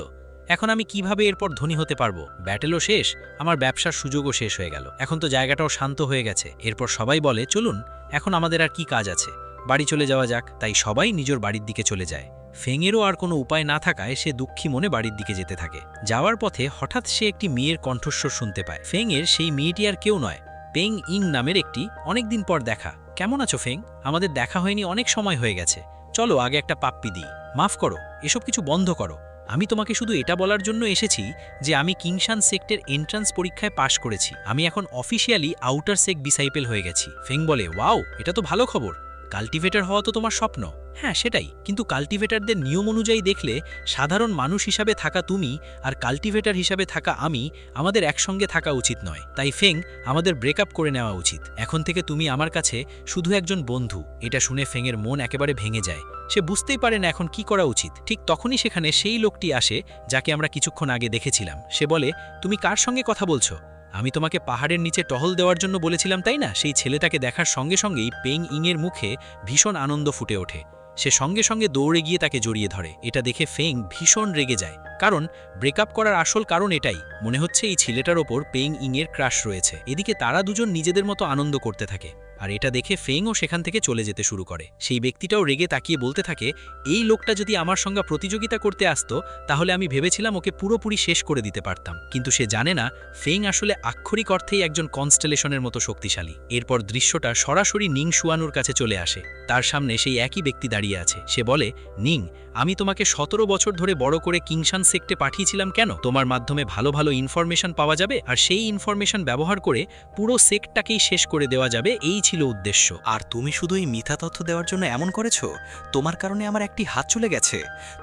S2: এখন আমি কিভাবে এরপর ধনী হতে পারবো? ব্যাটেলও শেষ, আমার ব্যবসার সুযোগও শেষ হয়ে গেল। এখন তো জায়গাটাও শান্ত হয়ে গেছে। এরপর সবাই বলে চলুন, এখন আমাদের আর কি কাজ আছে, বাড়ি চলে যাওয়া যাক। তাই সবাই নিজের বাড়ির দিকে চলে যায়। ফেংয়েরও আর কোনো উপায় না থাকায় সে দুঃখী মনে বাড়ির দিকে যেতে থাকে। যাওয়ার পথে হঠাৎ সে একটি মেয়ের কণ্ঠস্বর শুনতে পায়। ফেংয়ের সেই মেয়েটি আর কেউ নয়, পেং ইং নামের একটি অনেকদিন পর দেখা। কেমন আছো ফেং? আমাদের দেখা হয়নি, অনেক সময় হয়ে গেছে। চলো আগে একটা পাপ্পি দিই। মাফ করো, এসব কিছু বন্ধ করো। আমি তোমাকে শুধু এটা বলার জন্য এসেছি যে আমি কিংশান সেক্টের এন্ট্রান্স পরীক্ষায় পাশ করেছি। আমি এখন অফিসিয়ালি আউটার সেক ডিসাইপল হয়ে গেছি। ফেং বলে, ওয়াও, এটা তো ভালো খবর। কাল্টিভেটর হওয়া তো তোমার স্বপ্ন। হ্যাঁ সেটাই, কিন্তু কাল্টিভেটরদের নিয়ম অনুযায়ী দেখলে সাধারণ মানুষ হিসাবে থাকা তুমি আর কাল্টিভেটর হিসাবে থাকা আমি, আমাদের একসঙ্গে থাকা উচিত নয়। তাই ফেং, আমাদের ব্রেকআপ করে নেওয়া উচিত। এখন থেকে তুমি আমার কাছে শুধু একজন বন্ধু। এটা শুনে ফেংয়ের মন একেবারে ভেঙে যায়। সে বুঝতেই পারে না এখন কি করা উচিত। ঠিক তখনই সেখানে সেই লোকটি আসে যাকে আমরা কিছুক্ষণ আগে দেখেছিলাম। সে বলে, তুমি কার সঙ্গে কথা বলছো? আমি তোমাকে পাহাড়ের নিচে টহল দেওয়ার জন্য বলেছিলাম, তাই না? সেই ছেলেটাকে দেখার সঙ্গে সঙ্গেই পেং ইংয়ের মুখে ভীষণ আনন্দ ফুটে ওঠে। সে সঙ্গে সঙ্গে দৌড়ে গিয়ে তাকে জড়িয়ে ধরে। এটা দেখে ফেং ভীষণ রেগে যায়, কারণ ব্রেকআপ করার আসল কারণ এটাই। মনে হচ্ছে এই ছেলেটার ওপর পেং ইংয়ের ক্রাশ রয়েছে। এদিকে তারা দুজন নিজেদের মতো আনন্দ করতে থাকে, আর এটা দেখে ফেংও সেখান থেকে চলে যেতে শুরু করে। সেই ব্যক্তিটাও রেগে তাকিয়ে বলতে থাকে, এই লোকটা যদি আমার সঙ্গে প্রতিযোগিতা করতে আসতো তাহলে আমি ভেবেছিলাম ওকে পুরোপুরি শেষ করে দিতে পারতাম। কিন্তু সে জানে না ফেং আসলে আক্ষরিক অর্থেই একজন কনস্টেলেশনের মতো শক্তিশালী। এরপর দৃশ্যটা সরাসরি নিং শুয়ানুর কাছে চলে আসে। তার সামনে সেই একই ব্যক্তি দাঁড়িয়ে আছে। সে বলে, নিং, আমি তোমাকে 17 বছর ধরে বড় করে কিংশান সেক্টে পাঠিয়েছিলাম কেন? তোমার মাধ্যমে ভালো ভালো ইনফরমেশন পাওয়া যাবে, আর সেই ইনফরমেশন ব্যবহার করে পুরো সেক্টটাকেই শেষ করে দেওয়া যাবে, এই ছিল উদ্দেশ্য।
S5: আর তুমি শুধু এই মিথ্যা তথ্য দেওয়ার জন্য এমন করেছো? তোমার কারণে আমার একটি হাত চলে গেছে।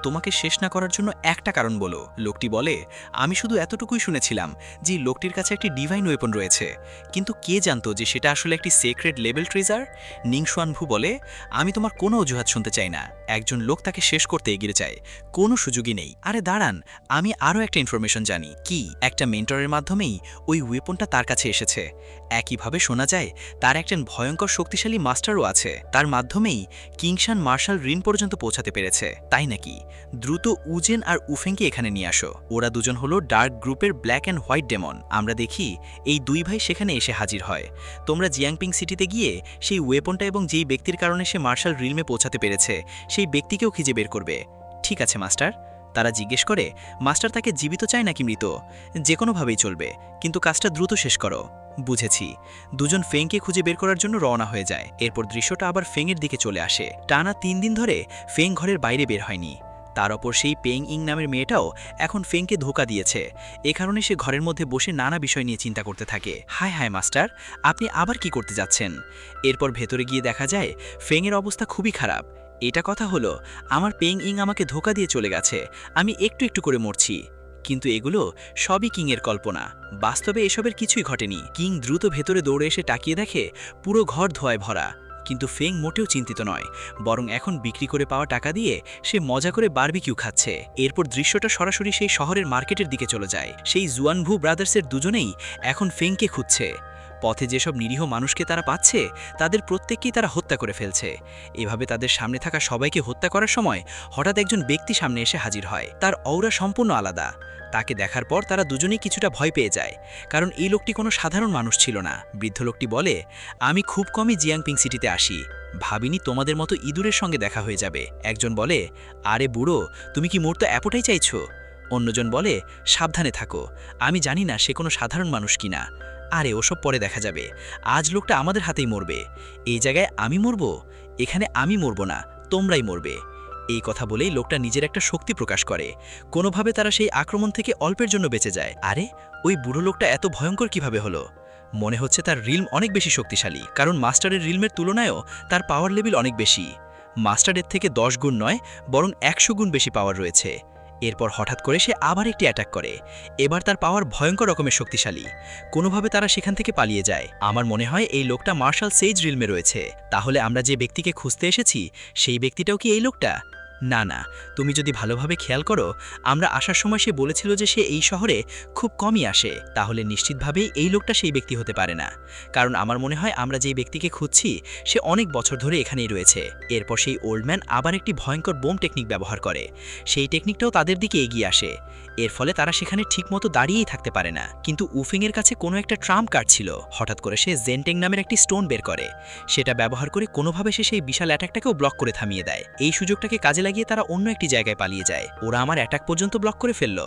S5: তোমাকে শেষ না করার জন্য একটা কারণ বলো। লোকটি বলে, আমি শুধু এতটুকুই শুনেছিলাম যে লোকটির কাছে একটি ডিভাইন ওয়েপন রয়েছে, কিন্তু কে জানতো যে সেটা আসলে একটি সিক্রেট লেভেল ট্রেজার? নিংশুয়ানভু বলে, আমি তোমার কোনো অজুহাত শুনতে চাই না। একজন লোক তাকে শেষ করতে এগিয়ে যায়, কোনো সুযোগই নেই। আরে দাঁড়ান, আমি আরও একটা ইনফরমেশন জানি। কি? একটা মেন্টরের মাধ্যমেই ওই ওয়েপনটা তার কাছে এসেছে। একইভাবে শোনা যায় তার একজন ভয়ঙ্কর শক্তিশালী মাস্টারও আছে। তার মাধ্যমেই কিংশান মার্শাল রিন পর্যন্ত পৌঁছাতে পেরেছে। তাই নাকি? দ্রুত উজেন আর উফেংকে এখানে নিয়ে আসো। ওরা দুজন হলো ডার্ক গ্রুপের ব্ল্যাক অ্যান্ড হোয়াইট ডেমন। আমরা দেখি এই দুই ভাই সেখানে এসে হাজির হয়। তোমরা জিয়াংপিং সিটিতে গিয়ে সেই ওয়েপনটা এবং যেই ব্যক্তির কারণে সে মার্শাল রিলমে পৌঁছাতে পেরেছে সেই ব্যক্তিকেও খুঁজে বের করবে। ঠিক আছে মাস্টার। তারা জিজ্ঞেস করে, মাস্টার তাকে জীবিত চায় নাকি মৃত? যে কোনোভাবেই চলবে, কিন্তু কাজটা দ্রুত শেষ করো। বুঝেছি। দুজন ফেংকে খুঁজে বের করার জন্য রওনা হয়ে যায়। এরপর দৃশ্যটা আবার ফেংয়ের দিকে চলে আসে। টানা 3 দিন ধরে ফেং ঘরের বাইরে বের হয়নি। তার ওপর সেই পেং ইং নামের মেয়েটাও এখন ফেংকে ধোঁকা দিয়েছে। এ কারণে সে ঘরের মধ্যে বসে নানা বিষয় নিয়ে চিন্তা করতে থাকে। হায় হায় মাস্টার, আপনি আবার কি করতে যাচ্ছেন? এরপর ভেতরে গিয়ে দেখা যায় ফেংয়ের অবস্থা খুবই খারাপ। এটা কথা হলো, আমার পেং ইং আমাকে ধোঁকা দিয়ে চলে গেছে, আমি একটু একটু করে মরছি। কিন্তু এগুলো সবই কিংয়ের কল্পনা, বাস্তবে এসবের কিছুই ঘটেনি। কিং দ্রুত ভেতরে দৌড়ে এসে তাকিয়ে দেখে পুরো ঘর ধোঁয়ায় ভরা। কিন্তু ফেং মোটেও চিন্তিত নয়, বরং এখন বিক্রি করে পাওয়া টাকা দিয়ে সে মজা করে বারবিকিউ খাচ্ছে। এরপর দৃশ্যটা সরাসরি সেই শহরের মার্কেটের দিকে চলে যায়। সেই জুয়ানভু ব্রাদার্সের দুজনেই এখন ফেংকে খুঁজছে।
S2: পথে যেসব নিরীহ মানুষকে তারা পাচ্ছে তাদের প্রত্যেককেই তারা হত্যা করে ফেলছে। এভাবে তাদের সামনে থাকা সবাইকে হত্যা করার সময় হঠাৎ একজন ব্যক্তি সামনে এসে হাজির হয়। তার অওরা সম্পূর্ণ আলাদা। তাকে দেখার পর তারা দুজনেই কিছুটা ভয় পেয়ে যায়, কারণ এই লোকটি কোনো সাধারণ মানুষ ছিল না। বৃদ্ধ লোকটি বলে, আমি খুব কমই জিয়াংপিং সিটিতে আসি, ভাবিনি তোমাদের মতো ইঁদুরের সঙ্গে দেখা হয়ে যাবে। একজন বলে, আরে বুড়ো, তুমি কি মূর্ত অ্যাপোটাই চাইছো? অন্যজন বলে, সাবধানে থাকো, আমি জানি না সে কোনো সাধারণ মানুষ কিনা। আরে ওসব পরে দেখা যাবে, আজ লোকটা আমাদের হাতেই মরবে। এই জায়গায় আমি মরব? এখানে আমি মরব না, তোমরাই মরবে। এই কথা বলেই লোকটা নিজের একটা শক্তি প্রকাশ করে। কোনোভাবে তারা সেই আক্রমণ থেকে অল্পের জন্য বেঁচে যায়। আরে ওই বুড়ো লোকটা এত ভয়ঙ্কর কিভাবে হলো? মনে হচ্ছে তার রিলম অনেক বেশি শক্তিশালী, কারণ মাস্টারের রিলমের তুলনায়ও তার পাওয়ার লেভেল অনেক বেশি। মাস্টারের থেকে 10 গুণ নয়, বরং 100 গুণ বেশি পাওয়ার রয়েছে। এরপর হঠাৎ করে সে আবার একটি অ্যাটাক করে। এবার তার পাওয়ার ভয়ঙ্কর রকমের শক্তিশালী। কোনোভাবে তারা সেখান থেকে পালিয়ে যায়। আমার মনে হয় এই লোকটা মার্শাল সেজ রিলমে রয়েছে। তাহলে আমরা যে ব্যক্তিকে খুঁজতে এসেছি সেই ব্যক্তিটাও কি এই লোকটা? না না, তুমি যদি ভালোভাবে খেয়াল করো, আমরা আসার সময় সে বলেছিল যে সে এই শহরে খুব কমই আসে। তাহলে নিশ্চিতভাবেই এই লোকটা সেই ব্যক্তি হতে পারে না, কারণ আমার মনে হয় আমরা যেই ব্যক্তিকে খুঁজছি সে অনেক বছর ধরে এখানেই রয়েছে। এরপর সেই ওল্ড ম্যান আবার একটি ভয়ঙ্কর বোম টেকনিক ব্যবহার করে। সেই টেকনিকটাও তাদের দিকে এগিয়ে আসে। এর ফলে তারা সেখানে ঠিকমতো দাঁড়িয়েই থাকতে পারে না। কিন্তু উফিংয়ের কাছে কোনো একটা ট্রাম্প কার্ড ছিল। হঠাৎ করে সে জেনটেং নামের একটি স্টোন বের করে। সেটা ব্যবহার করে কোনোভাবে সে সেই বিশাল অ্যাটাকটাকেও ব্লক করে থামিয়ে দেয়। এই সুযোগটাকে কাজে লাগিয়ে তারা অন্য একটি জায়গায় পালিয়ে যায়। ওরা আমার অ্যাটাক পর্যন্ত ব্লক করে ফেলল।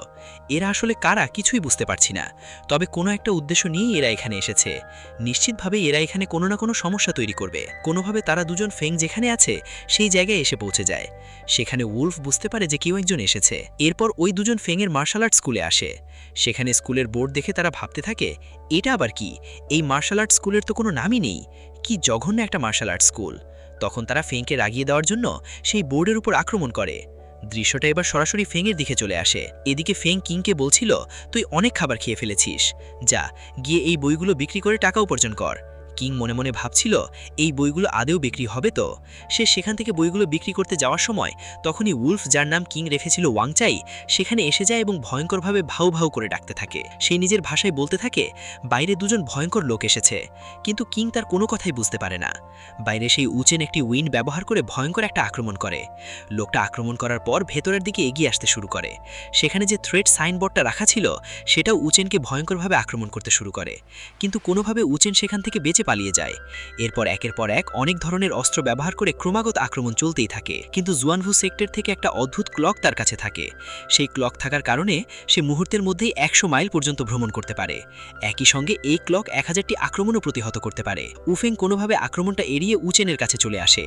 S2: এরা আসলে কারা কিছুই বুঝতে পারছি না, তবে কোনো একটা উদ্দেশ্য নিয়েই এরা এখানে এসেছে। নিশ্চিতভাবে এরা এখানে কোনো না কোনো সমস্যা তৈরি করবে। কোনোভাবে তারা দুজন ফেং যেখানে আছে সেই জায়গায় এসে পৌঁছে যায়। সেখানে উলফ বুঝতে পারে যে কেউ একজন এসেছে। এরপর ওই দুজন ফেংয়ের মার্শাল আর্ট স্কুলে আসে। সেখানে স্কুলের বোর্ড দেখে তারা ভাবতে থাকে, এটা আবার কি? এই মার্শাল আর্ট স্কুলের তো কোনো নামই নেই, কি জঘন্য একটা মার্শাল আর্ট স্কুল। তখন তারা ফেংকে রাগিয়ে দেওয়ার জন্য সেই বোর্ডের উপর আক্রমণ করে। দৃশ্যটা এবার সরাসরি ফেংয়ের দিকে চলে আসে। এদিকে ফেং কিংকে বলছিল, তুই অনেক খাবার খেয়ে ফেলেছিস, যা গিয়ে এই বইগুলো বিক্রি করে টাকা উপার্জন কর। কিং মনে মনে ভাবছিল, এই বইগুলো আদেও বিক্রি হবে তো? সে সেখান থেকে বইগুলো বিক্রি করতে যাওয়ার সময় তখনই উলফ, যার নাম কিং রেখেছিল ওয়াংচাই, সেখানে এসে যায় এবং ভয়ঙ্করভাবে ভাউ ভাউ করে ডাকতে থাকে। সে নিজের ভাষায় বলতে থাকে, বাইরে দুজন ভয়ঙ্কর লোক এসেছে। কিন্তু কিং তার কোনো কথাই বুঝতে পারে না। বাইরে সেই উচেন একটি উইন্ড ব্যবহার করে ভয়ঙ্কর একটা আক্রমণ করে। লোকটা আক্রমণ করার পর ভেতরের দিকে এগিয়ে আসতে শুরু করে। সেখানে যে থ্রেট সাইনবোর্ডটা রাখা ছিল সেটাও উচেনকে ভয়ঙ্করভাবে আক্রমণ করতে শুরু করে। কিন্তু কোনোভাবে উচেন সেখান থেকে বেঁচে পালিয়ে যায়। এরপর একের পর এক অনেক ধরনের অস্ত্র ব্যবহার করে ক্রমাগত আক্রমণ চলতেই থাকে। কিন্তু জুয়ানভু সেক্টর থেকে একটা অদ্ভুত ক্লক তার কাছে থাকে। সেই ক্লক থাকার কারণে সে মুহূর্তের মধ্যেই 100 মাইল পর্যন্ত ভ্রমণ করতে পারে। একই সঙ্গে এই ক্লক 1000টি আক্রমণও প্রতিহত করতে পারে। উফেং কোনোভাবে আক্রমণটা এড়িয়ে উচেনের কাছে চলে আসে।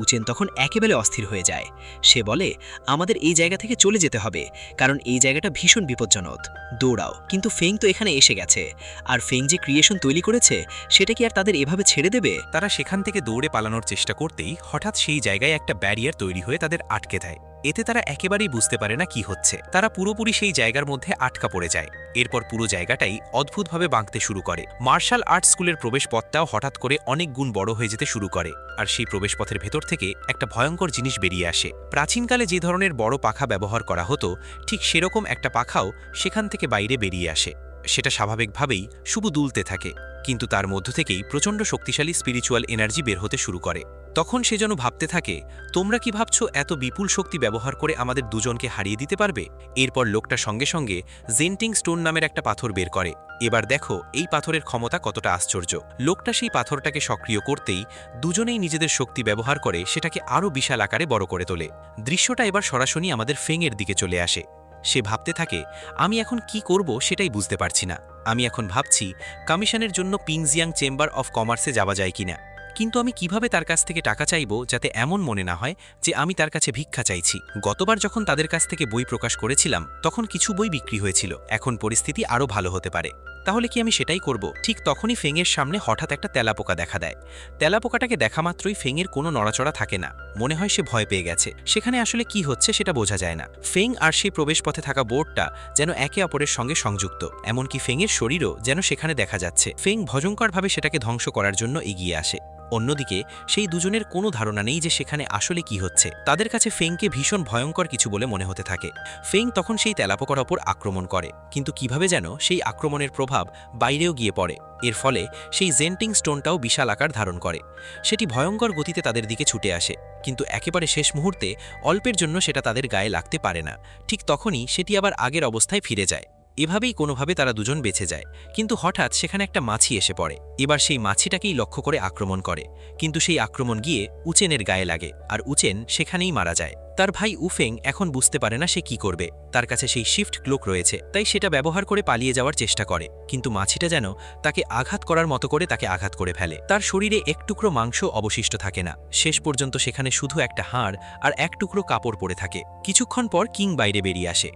S2: উচেন তখন একেবারে অস্থির হয়ে যায়। সে বলে, আমাদের এই জায়গা থেকে চলে যেতে হবে, কারণ এই জায়গাটা ভীষণ বিপজ্জনক। দৌড়াও। কিন্তু ফেং তো এখানে এসে গেছে, আর ফেং যে ক্রিয়েশন তৈরি করেছে সেটা কি আর তাদের এভাবে ছেড়ে দেবে?
S3: তারা সেখান থেকে দৌড়ে পালানোর চেষ্টা করতেই হঠাৎ সেই জায়গায় একটা ব্যারিয়ার তৈরি হয়ে তাদের আটকে দেয়। এতে তারা একেবারেই বুঝতে পারে না কি হচ্ছে। তারা পুরোপুরি সেই জায়গার মধ্যে আটকা পড়ে যায়। এরপর পুরো জায়গাটাই অদ্ভুতভাবে বাঁকতে শুরু করে। মার্শাল আর্ট স্কুলের প্রবেশপথটাও হঠাৎ করে অনেক গুণ বড় হয়ে যেতে শুরু করে, আর সেই প্রবেশপথের ভেতর থেকে একটা ভয়ঙ্কর জিনিস বেরিয়ে আসে। প্রাচীনকালে যে ধরনের বড় পাখা ব্যবহার করা হতো, ঠিক সেরকম একটা পাখাও সেখান থেকে বাইরে বেরিয়ে আসে। সেটা স্বাভাবিকভাবেই শুধু দুলতে থাকে, কিন্তু তার মধ্য থেকেই প্রচণ্ড শক্তিশালী স্পিরিচুয়াল এনার্জি বের হতে শুরু করে। তখন সে যেন ভাবতে থাকে, তোমরা কি ভাবছো এত বিপুল শক্তি ব্যবহার করে আমাদের দুজনকে হারিয়ে দিতে পারবে? এরপর লোকটা সঙ্গে সঙ্গে জেন্টিং স্টোন নামের একটা পাথর বের করে। এবার দেখো এই পাথরের ক্ষমতা কতটা আশ্চর্য। লোকটা সেই পাথরটাকে সক্রিয় করতেই দুজনেই নিজেদের শক্তি ব্যবহার করে সেটাকে আরও বিশাল আকারে বড় করে তোলে। দৃশ্যটা এবার সরাসরি আমাদের ফেংয়ের দিকে চলে আসে। সে ভাবতে থাকে, আমি এখন কি করব সেটাই বুঝতে পারছি না। আমি এখন ভাবছি কমিশনের জন্য পিংজিয়াং চেম্বার অফ কমার্সে যাওয়া যায় কিনা, কিন্তু আমি কিভাবে তার কাছ থেকে টাকা চাইব যাতে এমন মনে না হয় যে আমি তার কাছে ভিক্ষা চাইছি। গতবার যখন তাদের কাছ থেকে বই প্রকাশ করেছিলাম তখন কিছু বই বিক্রি হয়েছিল, এখন পরিস্থিতি আরও ভালো হতে পারে। তাহলে কি আমি সেটাই করব? ঠিক তখনই ফেংয়ের সামনে হঠাৎ একটা তেলাপোকা দেখা দেয়। তেলাপোকাটাকে দেখা মাত্রই ফেংয়ের কোনো নড়াচড়া থাকে না, মনে হয় সে ভয় পেয়ে গেছে। সেখানে আসলে কি হচ্ছে সেটা বোঝা যায় না। ফেং আর সেই প্রবেশপথে থাকা বোর্ডটা যেন একে অপরের সঙ্গে সংযুক্ত, এমনকি ফেংয়ের শরীরও যেন সেখানে দেখা যাচ্ছে। ফেং ভয়ঙ্করভাবে সেটাকে ধ্বংস করার জন্য এগিয়ে আসে।
S2: অন্যদিকে সেই দুজনের কোনো ধারণা নেই যে সেখানে আসলে কি হচ্ছে। তাদের কাছে ফেংকে ভীষণ ভয়ঙ্কর কিছু বলে মনে হতে থাকে। ফেং তখন সেই তেলাপোকার ওপর আক্রমণ করে, কিন্তু কিভাবে যেন সেই আক্রমণের প্রভাব বাইরেও গিয়ে পড়ে। এর ফলে সেই জেন্টিং স্টোনটাও বিশাল আকার ধারণ করে। সেটি ভয়ঙ্কর গতিতে তাদের দিকে ছুটে আসে, কিন্তু একেবারে শেষ মুহূর্তে অল্পের জন্য সেটা তাদের গায়ে লাগতে পারে না। ঠিক তখনই সেটি আবার আগের অবস্থায় ফিরে যায়। এভাবেই কোনোভাবে তারা দুজন বেঁচে যায়। কিন্তু হঠাৎ সেখানে একটা মাছি এসে পড়ে। এবার সেই মাছিটাকেই লক্ষ্য করে আক্রমণ করে, কিন্তু সেই আক্রমণ গিয়ে উচেনের গায়ে লাগে, আর উচেন সেখানেই মারা যায়। তার ভাই উফেং এখন বুঝতে পারে না সে কি করবে। তার কাছে সেই শিফট ক্লোক রয়েছে, তাই সেটা ব্যবহার করে পালিয়ে যাওয়ার চেষ্টা করে, কিন্তু মাছিটা যেন তাকে আঘাত করার মতো করে তাকে আঘাত করে ফেলে। তার শরীরে এক টুকরো মাংস অবশিষ্ট থাকে না। শেষ পর্যন্ত সেখানে শুধু একটা হাড় আর এক টুকরো কাপড় পড়ে থাকে। কিছুক্ষণ পর কিং বাইরে বেরিয়ে আসে।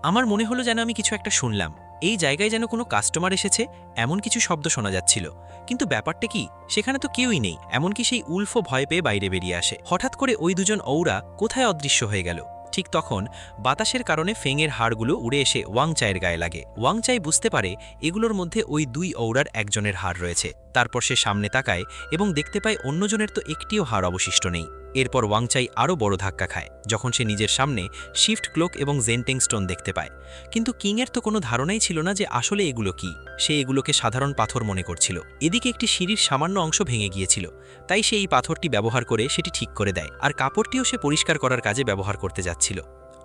S2: আমার মনে হলো যেন আমি কিছু একটা শুনলাম। এই জায়গায় যেন কোনো কাস্টমার এসেছে, এমন কিছু শব্দ শোনা যাচ্ছিল। কিন্তু ব্যাপারটা কি, সেখানে তো কেউই নেই। এমনকি সেই উলফও ভয় পেয়ে বাইরে বেরিয়ে আসে। হঠাৎ করে ওই দুজন ঔরা কোথায় অদৃশ্য হয়ে গেল। ঠিক তখন বাতাসের কারণে ফেংয়ের হাড়গুলো উড়ে এসে ওয়াংচাইয়ের গায়ে লাগে। ওয়াংচাই বুঝতে পারে এগুলোর মধ্যে ওই দুই ঔরার একজনের হাড় রয়েছে। তারপর সে সামনে তাকায় এবং দেখতে পায় অন্যজনের তো একটিও হাড় অবশিষ্ট নেই। এরপর ওয়াংচাই আরও বড় ধাক্কা খায় যখন সে নিজের সামনে শিফট ক্লোক এবং জেন্টিং স্টোন দেখতে পায়। কিন্তু কিংয়ের তো কোনো ধারণাই ছিল না যে আসলে এগুলো কি। সে এগুলোকে সাধারণ পাথর মনে করছিল। এদিকে একটি সিঁড়ির সামান্য অংশ ভেঙে গিয়েছিল, তাই সে এই পাথরটি ব্যবহার করে সেটি ঠিক করে দেয়, আর কাপড়টিও সে পরিষ্কার করার কাজে ব্যবহার করতে যাচ্ছিল।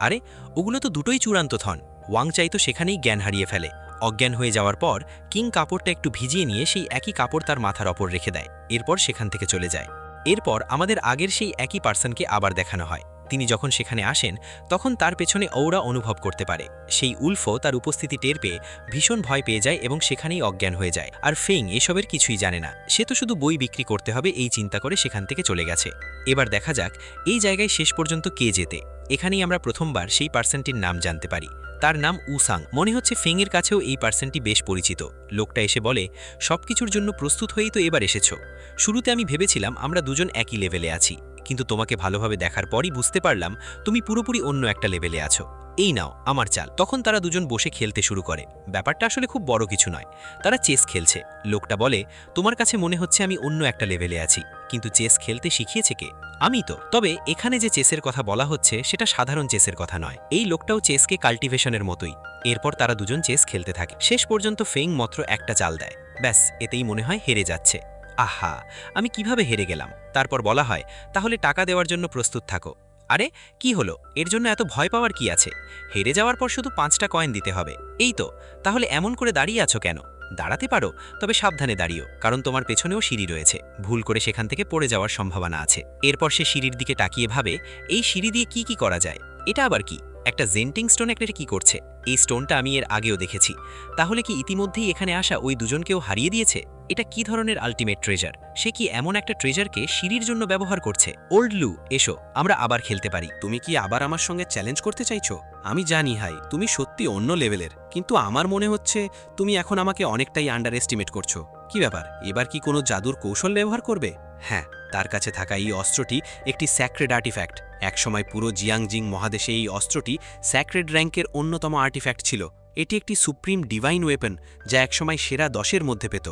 S2: আরে ওগুলো তো দুটোই চূড়ান্ত থন। ওয়াংচাই তো সেখানেই জ্ঞান হারিয়ে ফেলে। অজ্ঞান হয়ে যাওয়ার পর কিং কাপড়টা একটু ভিজিয়ে নিয়ে সেই একই কাপড় তার মাথার ওপর রেখে দেয়, এরপর সেখান থেকে চলে যায়। এরপর আমাদের আগের সেই একই পার্সনকে আবার দেখানো হয়। তিনি যখন সেখানে আসেন তখন তার পেছনে ঔরা অনুভব করতে পারে। সেই উলফও তার উপস্থিতি টের পেয়ে ভীষণ ভয় পেয়ে যায় এবং সেখানেই অজ্ঞান হয়ে যায়। আর ফেং এসবের কিছুই জানে না, সে তো শুধু বই বিক্রি করতে হবে এই চিন্তা করে সেখান থেকে চলে গেছে। এবার দেখা যাক এই জায়গায় শেষ পর্যন্ত কে জেতে। এখানেই আমরা প্রথমবার সেই পার্সনটির নাম জানতে পারি। তার নাম উসাং। মনে হচ্ছে ফেংয়ের কাছেও এই পার্সনটি বেশ পরিচিত। লোকটা এসে বলে, সবকিছুর জন্য প্রস্তুত হয়েই তো এবার এসেছো। শুরুতে আমি ভেবেছিলাম আমরা দুজন একই লেভেলে আছি, কিন্তু তোমাকে ভালোভাবে দেখার পরই বুঝতে পারলাম তুমি পুরোপুরি অন্য একটা লেভেলে আছো। এই নাও আমার চাল। তখন তারা দুজন বসে খেলতে শুরু করে। ব্যাপারটা আসলে খুব বড় কিছু নয়, তারা চেস খেলছে। লোকটা বলে, তোমার কাছে মনে হচ্ছে আমি অন্য একটা লেভেলে আছি, কিন্তু চেস খেলতে শিখিয়েছে কে? আমি তো। তবে এখানে যে চেসের কথা বলা হচ্ছে সেটা সাধারণ চেসের কথা নয়। এই লোকটাও চেসকে কাল্টিভেশনের মতোই। এরপর তারা দুজন চেস খেলতে থাকে। শেষ পর্যন্ত ফেং মাত্র একটা চাল দেয়, ব্যাস এতেই মনে হয় হেরে যাচ্ছে। আহা, আমি কিভাবে হেরে গেলাম? তারপর বলা হয়, তাহলে টাকা দেওয়ার জন্য প্রস্তুত থাকো। আরে কি হলো, এর জন্য এত ভয় পাওয়ার কি আছে? হেরে যাওয়ার পর শুধু 5টা কয়েন দিতে হবে, এই তো। তাহলে এমন করে দাঁড়িয়ে আছো কেন? দাঁড়াতে পারো, তবে সাবধানে দাঁড়িও, কারণ তোমার পেছনেও সিঁড়ি রয়েছে। ভুল করে সেখান থেকে পড়ে যাওয়ার সম্ভাবনা আছে। এরপর সে সিঁড়ির দিকে তাকিয়ে ভাবে, এই সিঁড়ি দিয়ে কি করা যায়? এটা আবার কি? একটা জেন্টিং স্টোন একটা কি করছে? এই স্টোনটা আমি এর আগেও দেখেছি। তাহলে কি ইতিমধ্যেই এখানে আসা ওই দুজনকেও হারিয়ে দিয়েছে? এটা কি ধরনের আল্টিমেট ট্রেজার? সে কি এমন একটা ট্রেজারকে সিঁড়ির জন্য ব্যবহার করছে? ওল্ড লু, এসো আমরা আবার খেলতে পারি।
S5: তুমি কি আবার আমার সঙ্গে চ্যালেঞ্জ করতে চাইছো? আমি জানি হাই, তুমি সত্যি অন্য লেভেলের, কিন্তু আমার মনে হচ্ছে তুমি এখন আমাকে অনেকটাই আন্ডার এস্টিমেট করছো। কি ব্যাপার, এবার কি কোনো জাদুর কৌশল ব্যবহার করবে? হ্যাঁ, তার কাছে থাকা এই অস্ত্রটি একটি স্যাক্রেড আর্টিফ্যাক্ট। একসময় পুরো জিয়াংজিং মহাদেশে এই অস্ত্রটি স্যাক্রেড র্যাঙ্কের অন্যতম আর্টিফ্যাক্ট ছিল। এটি একটি সুপ্রিম ডিভাইন ওয়েপন, যা একসময় সেরা 10-এর মধ্যে পেত।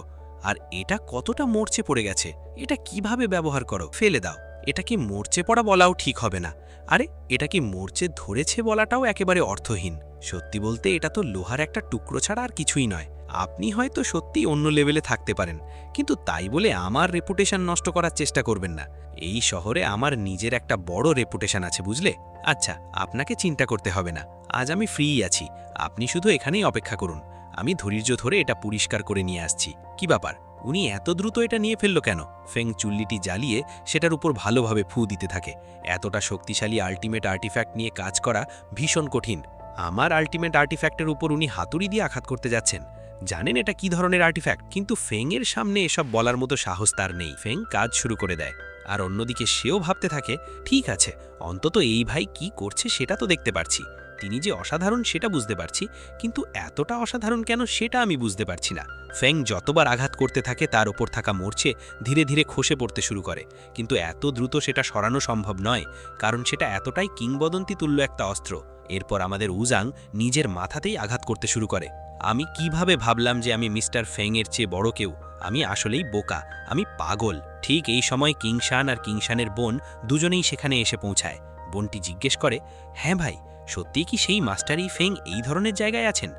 S5: আর এটা কতটা মরচে পড়ে গেছে, এটা কিভাবে ব্যবহার করো? ফেলে দাও। এটাকে মরচে পড়া বলাও ঠিক হবে না। আরে এটা কি মরচে ধরেছে বলাটাও একেবারে অর্থহীন। সত্যি বলতে এটা তো লোহার একটা টুকরো ছাড়া আর কিছুই নয়। আপনি হয়তো সত্যি অন্য লেভেলে থাকতে পারেন, কিন্তু তাই বলে আমার রেপুটেশন নষ্ট করার চেষ্টা করবেন না। এই শহরে আমার নিজের একটা বড় রেপুটেশন আছে, বুঝলে? আচ্ছা, আপনাকে চিন্তা করতে হবে না, আজ আমি ফ্রিই আছি। আপনি শুধু এখানেই অপেক্ষা করুন, আমি ধৈর্য ধরে এটা পরিষ্কার করে নিয়ে আসছি। কি ব্যাপার, উনি এত দ্রুত এটা নিয়ে ফেলল কেন? ফেং চুল্লিটি জ্বালিয়ে সেটার উপর ভালোভাবে ফু দিতে থাকে। এতটা শক্তিশালী আল্টিমেট আর্টিফ্যাক্ট নিয়ে কাজ করা ভীষণ কঠিন। আমার আল্টিমেট আর্টিফ্যাক্টের উপর উনি হাতুড়ি দিয়ে আঘাত করতে যাচ্ছেন। জানেন এটা কি ধরনের আর্টিফ্যাক্ট, কিন্তু ফেংয়ের সামনে এসব বলার মতো সাহস তার নেই। ফেং কাজ শুরু করে দেয়, আর অন্যদিকে সেও ভাবতে থাকে, ঠিক আছে, অন্তত এই ভাই কি করছে সেটা তো দেখতে পারছি। তিনি যে অসাধারণ সেটা বুঝতে পারছি, কিন্তু এতটা অসাধারণ কেন সেটা আমি বুঝতে পারছি না। ফেং যতবার আঘাত করতে থাকে তার ওপর থাকা মরচে ধীরে ধীরে খসে পড়তে শুরু করে, কিন্তু এত দ্রুত সেটা সরানো সম্ভব নয়, কারণ সেটা এতটাই কিংবদন্তি তুল্য একটা অস্ত্র। এরপর আমাদের উজাং নিজের মাথাতেই আঘাত করতে শুরু করে। আমি কিভাবে ভাবলাম যে আমি মিস্টার ফেংয়ের চেয়ে বড় কেউ?
S2: আমি আসলেই বোকা, আমি পাগল। ঠিক এই সময় কিংশান আর কিংশানের বোন দুজনেই সেখানে এসে পৌঁছায়। বোনটি জিজ্ঞেস করে, হ্যাঁ ভাই, সত্যিই কি সেই মাস্টার ই ফেং এই ধরনের জায়গায় আছেন?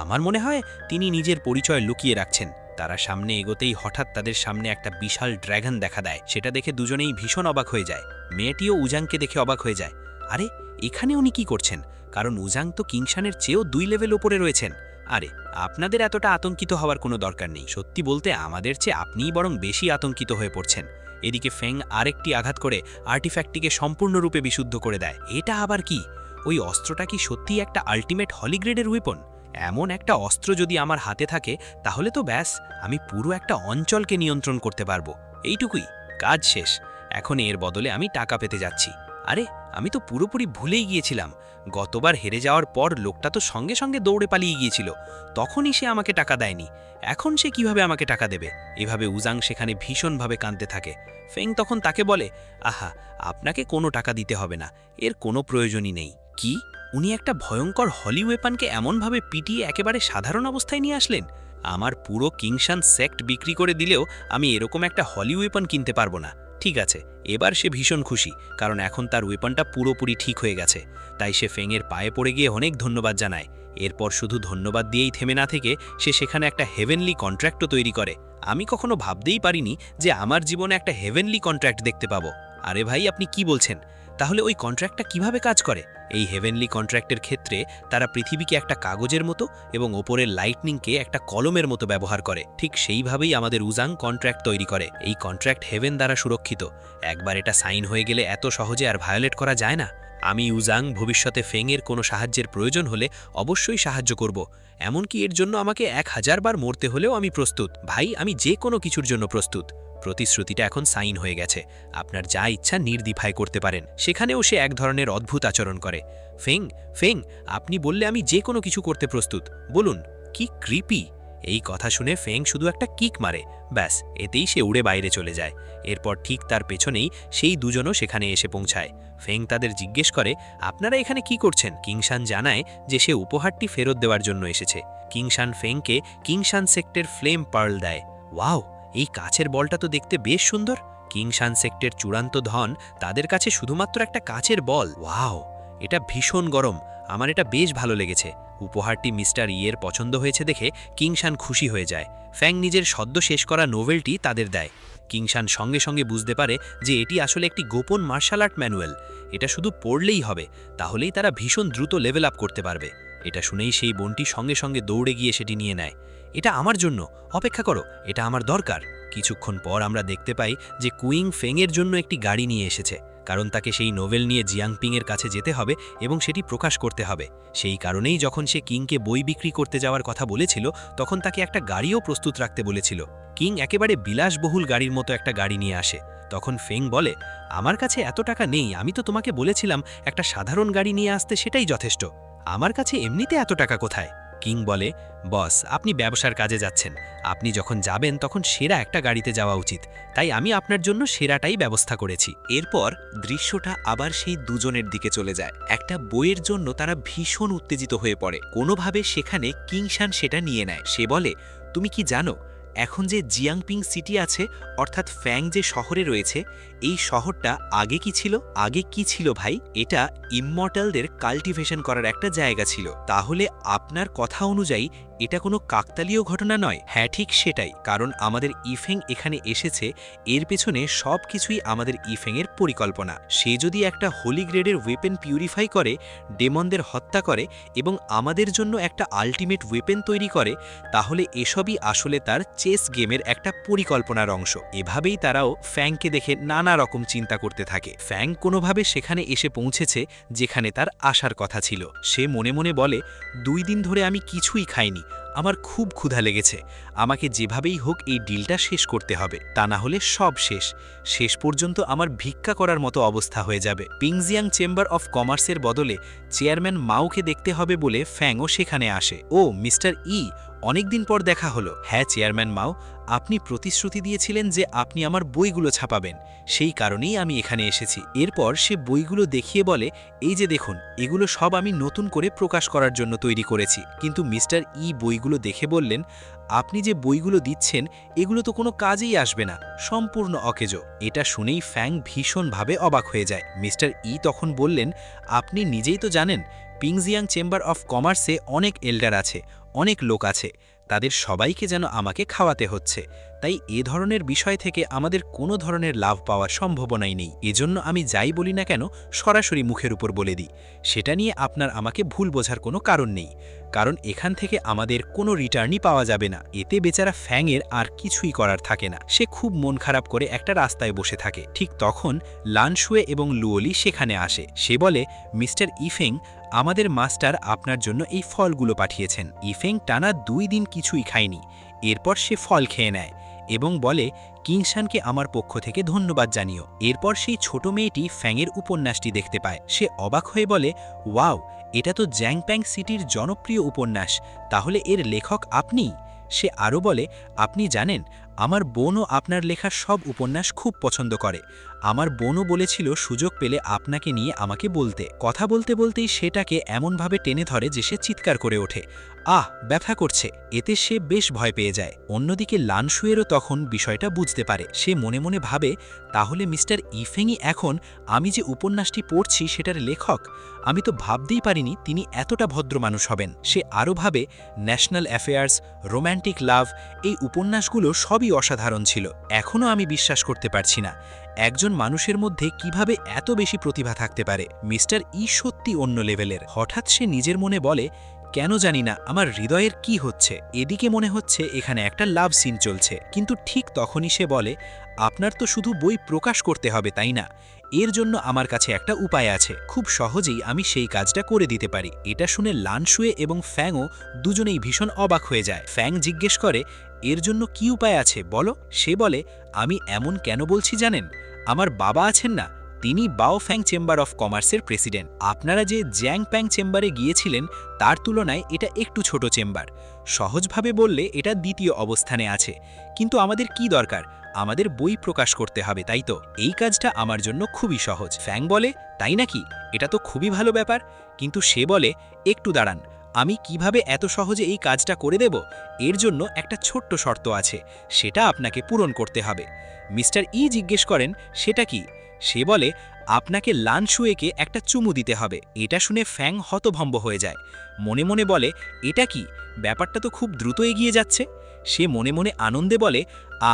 S2: আমার মনে হয় তিনি নিজের পরিচয় লুকিয়ে রাখছেন। তারা সামনে এগোতেই হঠাৎ তাদের সামনে একটা বিশাল ড্র্যাগন দেখা দেয়। সেটা দেখে দুজনেই ভীষণ অবাক হয়ে যায়। মেয়েটিও উজাংকে দেখে অবাক হয়ে যায়। আরে, এখানে উনি কি করছেন? কারণ উজাং তো কিংশানের চেয়েও 2 লেভেল ওপরে রয়েছেন। আরে, আপনাদের এতটা আতঙ্কিত হওয়ার কোনো দরকার নেই। সত্যি বলতে আমাদের চেয়ে আপনিই বরং বেশি আতঙ্কিত হয়ে পড়ছেন। এদিকে ফেং আরেকটি আঘাত করে আর্টিফ্যাক্টটিকে সম্পূর্ণরূপে বিশুদ্ধ করে দেয়। এটা আবার কি? ওই অস্ত্রটা কি সত্যিই একটা আল্টিমেট হলিগ্রেডের উইপন? এমন একটা অস্ত্র যদি আমার হাতে থাকে তাহলে তো ব্যাস, আমি পুরো একটা অঞ্চলকে নিয়ন্ত্রণ করতে পারবো। এইটুকুই, কাজ শেষ। এখন এর বদলে আমি টাকা পেতে যাচ্ছি। আরে, আমি তো পুরোপুরি ভুলেই গিয়েছিলাম। গতবার হেরে যাওয়ার পর লোকটা তো সঙ্গে সঙ্গে দৌড়ে পালিয়ে গিয়েছিল। তখনই সে আমাকে টাকা দেয়নি। এখন সে কিভাবে আমাকে টাকা দেবে? এভাবে উজাং সেখানে ভীষণভাবে কাঁদতে থাকে। ফেং তখন তাকে বলে, আহা, আপনাকে কোনো টাকা দিতে হবে না, এর কোনো প্রয়োজনই নেই। কি? উনি একটা ভয়ঙ্কর হলি ওয়েপনকে এমনভাবে পিটিয়ে একেবারে সাধারণ অবস্থায় নিয়ে আসলেন? আমার পুরো কিংশান সেক্ট বিক্রি করে দিলেও আমি এরকম একটা হলি ওয়েপন কিনতে পারবো না। ঠিক আছে, এবার সে ভীষণ খুশি, কারণ এখন তার ওয়েপনটা পুরোপুরি ঠিক হয়ে গেছে। তাই সে ফেংয়ের পায়ে পড়ে গিয়ে অনেক ধন্যবাদ জানায়। এরপর শুধু ধন্যবাদ দিয়েই থেমে না থেকে সে সেখানে একটা হেভেনলি কন্ট্রাক্টও তৈরি করে। আমি কখনো ভাবতেই পারিনি যে আমার জীবনে একটা হেভেনলি কন্ট্রাক্ট দেখতে পাবো। আরে ভাই, আপনি কি বলছেন? তাহলে ওই কন্ট্রাক্টটা কিভাবে কাজ করে? এই হেভেনলি কন্ট্রাক্টের ক্ষেত্রে তারা পৃথিবীকে একটা কাগজের মতো এবং ওপরের লাইটনিংকে একটা কলমের মতো ব্যবহার করে। ঠিক সেইভাবেই আমাদের উজাং কন্ট্রাক্ট তৈরি করে। এই কন্ট্রাক্ট হেভেন দ্বারা সুরক্ষিত। একবার এটা সাইন হয়ে গেলে এত সহজে আর ভায়োলেট করা যায় না। আমি উজাং ভবিষ্যতে ফেংয়ের কোনো সাহায্যের প্রয়োজন হলে অবশ্যই সাহায্য করব। এমনকি এর জন্য আমাকে 1000 বার মরতে হলেও আমি প্রস্তুত। ভাই, আমি যে কোনো কিছুর জন্য প্রস্তুত। প্রতিশ্রুতিটা এখন সাইন হয়ে গেছে। আপনার যা ইচ্ছা নির্দ্বিধায় করতে পারেন। সেখানেও সে এক ধরনের অদ্ভুত আচরণ করে। ফেং, ফেং, আপনি বললে আমি যে কোনো কিছু করতে প্রস্তুত। বলুন। কি ক্রিপি! এই কথা শুনে ফেং শুধু একটা কিক মারে। ব্যাস, এতেই সে উড়ে বাইরে চলে যায়। এরপর ঠিক তার পেছনেই সেই দুজনও সেখানে এসে পৌঁছায়। ফেং তাদের জিজ্ঞেস করে, আপনারা এখানে কি করছেন? কিংশান জানায় যে সে উপহারটি ফেরত দেওয়ার জন্য এসেছে। কিংশান ফেংকে কিংশান সেক্টের ফ্লেম পার্ল দেয়। ওয়াও, এই কাছের বলটা তো দেখতে বেশ সুন্দর। কিংশান সেক্টের চূড়ান্ত ধন তাদের কাছে শুধুমাত্র একটা কাচের বল। ওয়াও, এটা ভীষণ গরম। আমার এটা বেশ ভালো লেগেছে। উপহারটি মিস্টার ইয়ের পছন্দ হয়েছে দেখে কিংশান খুশি হয়ে যায়। ফ্যাং নিজের সদ্য শেষ করা নোভেলটি তাদের দেয়। কিংশান সঙ্গে সঙ্গে বুঝতে পারে যে এটি আসলে একটি গোপন মার্শাল আর্ট ম্যানুয়াল। এটা শুধু পড়লেই হবে, তাহলেই তারা ভীষণ দ্রুত লেভেল আপ করতে পারবে। এটা শুনেই সেই বোনটি সঙ্গে সঙ্গে দৌড়ে গিয়ে সেটি নিয়ে নেয়। এটা আমার জন্য, অপেক্ষা করো, এটা আমার দরকার। কিছুক্ষণ পর আমরা দেখতে পাই যে কুইং ফেংয়ের জন্য একটি গাড়ি নিয়ে এসেছে, কারণ তাকে সেই নোভেল নিয়ে জিয়াংপিংয়ের কাছে যেতে হবে এবং সেটি প্রকাশ করতে হবে। সেই কারণেই যখন সে কিংকে বই বিক্রি করতে যাওয়ার কথা বলেছিল, তখন তাকে একটা গাড়িও প্রস্তুত রাখতে বলেছিল। কিং একেবারে বিলাসবহুল গাড়ির মতো একটা গাড়ি নিয়ে আসে। তখন ফেং বলে, আমার কাছে এত টাকা নেই, আমি তো তোমাকে বলেছিলাম একটা সাধারণ গাড়ি নিয়ে আসতে, সেটাই যথেষ্ট। আমার কাছে এমনিতে এত টাকা কোথায়? কিং বলে, বস, আপনি ব্যবসার কাজে যাচ্ছেন। আপনি যখন যাবেন তখন সেরা একটা গাড়িতে যাওয়া উচিত। তাই আমি আপনার জন্য সেরাটাই ব্যবস্থা করেছি।
S3: এরপর দৃশ্যটা আবার সেই দুজনের দিকে চলে যায়। একটা বইয়ের জন্য তারা ভীষণ উত্তেজিত হয়ে পড়ে। কোনোভাবে সেখানে কিংশান সেটা নিয়ে নেয়। সে বলে, তুমি কি জানো এখন যে জিয়াংপিং সিটি আছে, অর্থাৎ ফ্যাং যে শহরে রয়েছে, এই শহরটা আগে কি ছিল? আগে কি ছিল ভাই? এটা ইমমর্টালদের কাল্টিভেশন করার একটা জায়গা ছিল। তাহলে আপনার কথা অনুযায়ী এটা কোনো কাকতালীয় ঘটনা নয়? হ্যাঁ, ঠিক সেটাই। কারণ আমাদের ইফেং এখানে এসেছে, এর পেছনে সব কিছুই আমাদের ইফেংয়ের পরিকল্পনা। সে যদি একটা হোলি গ্রেডের ওয়েপেন পিউরিফাই করে, ডেমনদের হত্যা করে এবং আমাদের জন্য একটা আল্টিমেট ওয়েপেন তৈরি করে, তাহলে এসবই আসলে তার চেস গেমের একটা পরিকল্পনার অংশ। এভাবেই তারাও ফ্যাংকে দেখে নানা রকম চিন্তা করতে থাকে। ফ্যাং কোনোভাবে সেখানে এসে পৌঁছেছে যেখানে তার আসার কথা ছিল। সে মনে মনে বলে, 2 দিন ধরে আমি কিছুই খাইনি, আমার খুব ক্ষুধা লেগেছে। আমাকে যেভাবেই হোক এই ডিলটা শেষ করতে হবে, তা না হলে সব শেষ। শেষ পর্যন্ত আমার ভিক্ষা করার মতো অবস্থা হয়ে যাবে। পিংজিয়াং চেম্বার অফ কমার্সের বদলে চেয়ারম্যান মাওকে দেখতে হবে বলে ফ্যাংও সেখানে আসে। ও মিস্টার ই,
S2: অনেকদিন পর দেখা হলো। হ্যাঁ চেয়ারম্যান মাও, আপনি প্রতিশ্রুতি দিয়েছিলেন যে আপনি আমার বইগুলো ছাপাবেন, সেই কারণেই আমি এখানে এসেছি। এরপর সে বইগুলো দেখিয়ে বলে, এই যে দেখুন, এগুলো সব আমি নতুন করে প্রকাশ করার জন্য তৈরি করেছি। কিন্তু মিস্টার ই বইগুলো দেখে বললেন, আপনি যে বইগুলো দিচ্ছেন এগুলো তো কোনো কাজেই আসবে না, সম্পূর্ণ অকেজো। এটা শুনেই ফ্যাং ভীষণভাবে অবাক হয়ে যায়। মিস্টার ই তখন বললেন, আপনি নিজেই তো জানেন পিংজিয়াং চেম্বার অফ কমার্সে অনেক এল্ডার আছে, অনেক লোক আছে, তাদের সবাইকে যেন আমাকে খাওয়াতে হচ্ছে। তাই এ ধরনের বিষয় থেকে আমাদের কোনো ধরনের লাভ পাওয়ার সম্ভাবনাই নেই। এজন্য আমি যাই বলি না কেন সরাসরি মুখের উপর বলে দিই। সেটা নিয়ে আপনার আমাকে ভুল বোঝার কোনো কারণ নেই, কারণ এখান থেকে আমাদের কোনো রিটার্নই পাওয়া যাবে না। এতে বেচারা ফ্যাংয়ের আর কিছুই করার থাকে না। সে খুব মন খারাপ করে একটা রাস্তায় বসে থাকে। ঠিক তখন লানশুয়ে এবং লুওলি সেখানে আসে। সে বলে, মিস্টার ইফেং, আমাদের মাস্টার আপনার জন্য এই ফলগুলো পাঠিয়েছেন। ইফেং টানা 2 দিন কিছুই খায়নি। এরপর সে ফল খেয়ে নেয় এবং বলে, কিংশানকে আমার পক্ষ থেকে ধন্যবাদ জানিও। এরপর সেই ছোট মেয়েটি ফ্যাংয়ের উপন্যাসটি দেখতে পায়। সে অবাক হয়ে বলে, ওয়াও, এটা তো জ্যাংপ্যাং সিটির জনপ্রিয় উপন্যাস, তাহলে এর লেখক আপনি? সে আরও বলে, আপনি জানেন আমার বোনও আপনার লেখা সব উপন্যাস খুব পছন্দ করে। আমার বোনও বলেছিল সুযোগ পেলে আপনাকে নিয়ে আমাকে বলতে। কথা বলতে বলতেই সেটাকে এমনভাবে টেনে ধরে যে সে চিৎকার করে ওঠে, আহ, ব্যথা করছে। এতে সে বেশ ভয় পেয়ে যায়। অন্যদিকে লানশুয়েরও তখন বিষয়টা বুঝতে পারে। সে মনে মনে ভাবে, তাহলে মিস্টার ইফেংই এখন আমি যে উপন্যাসটি পড়ছি সেটার লেখক। আমি তো ভাবতেই পারিনি তিনি এতটা ভদ্র মানুষ হবেন। সে আরও ভাবে, ন্যাশনাল অ্যাফেয়ার্স, রোম্যান্টিক লাভ, এই উপন্যাসগুলো সবই অসাধারণ ছিল। এখনও আমি বিশ্বাস করতে পারছি না একজন মানুষের মধ্যে কিভাবে এত বেশি প্রতিভা থাকতে পারে। মিস্টার ই সত্যি অন্য লেভেলের। হঠাৎ সে নিজের মনে বলে, কেন জানি না আমার হৃদয়ের কি হচ্ছে। এদিকে মনে হচ্ছে এখানে একটা লাভ সিন চলছে। কিন্তু ঠিক তখনই সে বলে, আপনার তো শুধু বই প্রকাশ করতে হবে, তাই না? এর জন্য আমার কাছে একটা উপায় আছে। খুব সহজেই আমি সেই কাজটা করে দিতে পারি। এটা শুনে লানশুয়ে এবং ফ্যাংও দুজনেই ভীষণ অবাক হয়ে যায়। ফ্যাং জিজ্ঞেস করে, এর জন্য কি উপায় আছে বলো? সে বলে, আমি এমন কেন বলছি জানেন? আমার বাবা আছেন না, তিনি বাওফ্যাং চেম্বার অফ কমার্সের প্রেসিডেন্ট। আপনারা যে জ্যাংপ্যাং চেম্বারে গিয়েছিলেন তার তুলনায় এটা একটু ছোট চেম্বার। সহজভাবে বললে এটা দ্বিতীয় অবস্থানে আছে। কিন্তু আমাদের কি দরকার? আমাদের বই প্রকাশ করতে হবে, তাই তো? এই কাজটা আমার জন্য খুবই সহজ। ফ্যাং বলে, তাই নাকি? এটা তো খুবই ভালো ব্যাপার। কিন্তু সে বলে, একটু দাঁড়ান, আমি কিভাবে এত সহজে এই কাজটা করে দেব? এর জন্য একটা ছোট্ট শর্ত আছে, সেটা আপনাকে পূরণ করতে হবে। মিস্টার ই জিজ্ঞেস করেন, সেটা কি? সে বলে, আপনাকে লানশুয়েকে একটা চুমু দিতে হবে। এটা শুনে ফ্যাং হতভম্ব হয়ে যায়। মনে মনে বলে, এটা কি? ব্যাপারটা তো খুব দ্রুত এগিয়ে যাচ্ছে। সে মনে মনে আনন্দে বলে,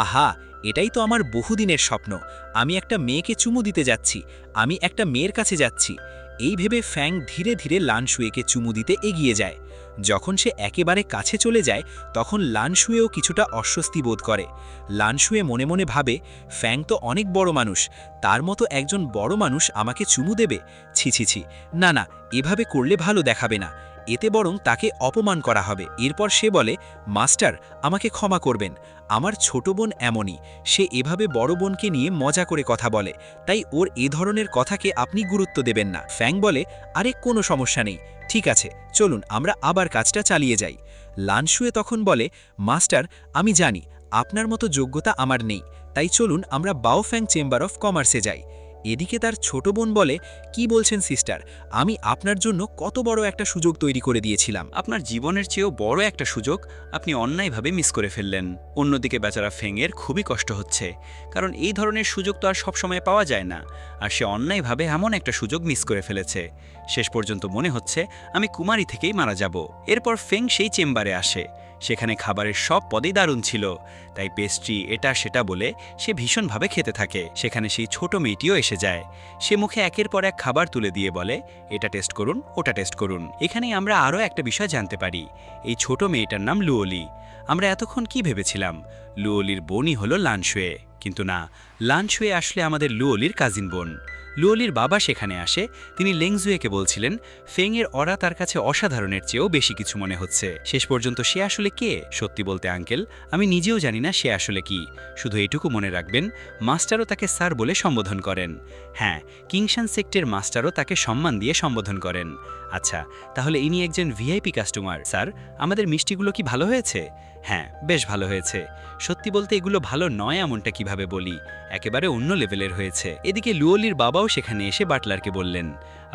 S2: আহা, এটাই তো আমার বহুদিনের স্বপ্ন। আমি একটা মেয়েকে চুমু দিতে যাচ্ছি, আমি একটা মেয়ের কাছে যাচ্ছি। এই ভেবে ফ্যাং ধীরে ধীরে লানশুয়েকে চুমু দিতে এগিয়ে যায়। যখন সে একেবারে কাছে চলে যায় তখন লানশুয়েও কিছুটা অস্বস্তি বোধ করে। লানশুয়ে মনে মনে ভাবে, ফ্যাং তো অনেক বড় মানুষ, তার মতো একজন বড় মানুষ আমাকে চুমু দেবে? ছি ছি ছি, না না, এভাবে করলে ভালো দেখাবে না, এতে বরং তাকে অপমান করা হবে। এরপর সে বলে, মাস্টার, আমাকে ক্ষমা করবেন, আমার ছোট বোন এমনই, সে এভাবে বড় বোনকে নিয়ে মজা করে কথা বলে, তাই ওর এ ধরনের কথাকে আপনি গুরুত্ব দেবেন না। ফ্যাং বলে, আরে কোনো সমস্যা নেই, ঠিক আছে, চলুন আমরা আবার কাজটা চালিয়ে যাই। লানশুয়ে তখন বলে, মাস্টার, আমি জানি আপনার মতো যোগ্যতা আমার নেই, তাই চলুন আমরা বাওফ্যাং চেম্বার অফ কমার্সে যাই। এদিকে তার ছোট বোন বলে, কি বলছেন সিস্টার, আমি আপনার জন্য কত বড় একটা সুযোগ তৈরি করে দিয়েছিলাম।
S3: আপনার জীবনের চেয়েও বড় একটা সুযোগ আপনি অন্যায়ভাবে মিস করে ফেললেন। অন্যদিকে বেচারা ফেংয়ের খুবই কষ্ট হচ্ছে, কারণ এই ধরনের সুযোগ তো আর সবসময় পাওয়া যায় না, আর সে অন্যায়ভাবে এমন একটা সুযোগ মিস করে ফেলেছে। শেষ পর্যন্ত মনে হচ্ছে আমি কুমারী থেকেই মারা যাব। এরপর ফেং সেই চেম্বারে আসে। সেখানে খাবারের সব পদেই দারুণ ছিল, তাই পেস্ট্রি এটা সেটা বলে সে ভীষণভাবে খেতে থাকে। সেখানে সেই ছোট মেয়েটিও এসে যায়। সে মুখে একের পর এক খাবার তুলে দিয়ে বলে, এটা টেস্ট করুন, ওটা টেস্ট করুন। এখানেই আমরা আরও একটা বিষয় জানতে পারি, এই ছোট মেয়েটার নাম লুওলি। আমরা এতক্ষণ কি ভেবেছিলাম লুওলির বোনই হলো লানশুয়ে, কিন্তু না, লানশুয়ে আসলে আমাদের লুওলির কাজিন বোন।
S2: লুওলির বাবা সেখানে আসে। তিনি লেংজুয়েকে বলছিলেন ফেংয়ের অরা তার কাছে অসাধারণের চেয়েও বেশি কিছু মনে হচ্ছে। শেষ পর্যন্ত সে আসলে কে? সত্যি বলতে আঙ্কেল, আমি নিজেও জানি না সে আসলে কি। শুধু এটুকু মনে রাখবেন, মাস্টারও তাকে স্যার বলে সম্বোধন করেন। হ্যাঁ, কিংশান সেক্টের মাস্টারও তাকে সম্মান দিয়ে সম্বোধন করেন। আচ্ছা, তাহলে ইনি একজন ভিআইপি কাস্টমার। স্যার, আমাদের মিষ্টিগুলো কি ভালো হয়েছে? হ্যাঁ, বেশ ভালো হয়েছে। সত্যি বলতে এগুলো ভালো নয় এমনটা কিভাবে বলি, একেবারে অন্য লেভেলের হয়েছে। এদিকে লুওলির বাবাও সেখানে এসে বাটলারকে বললেন,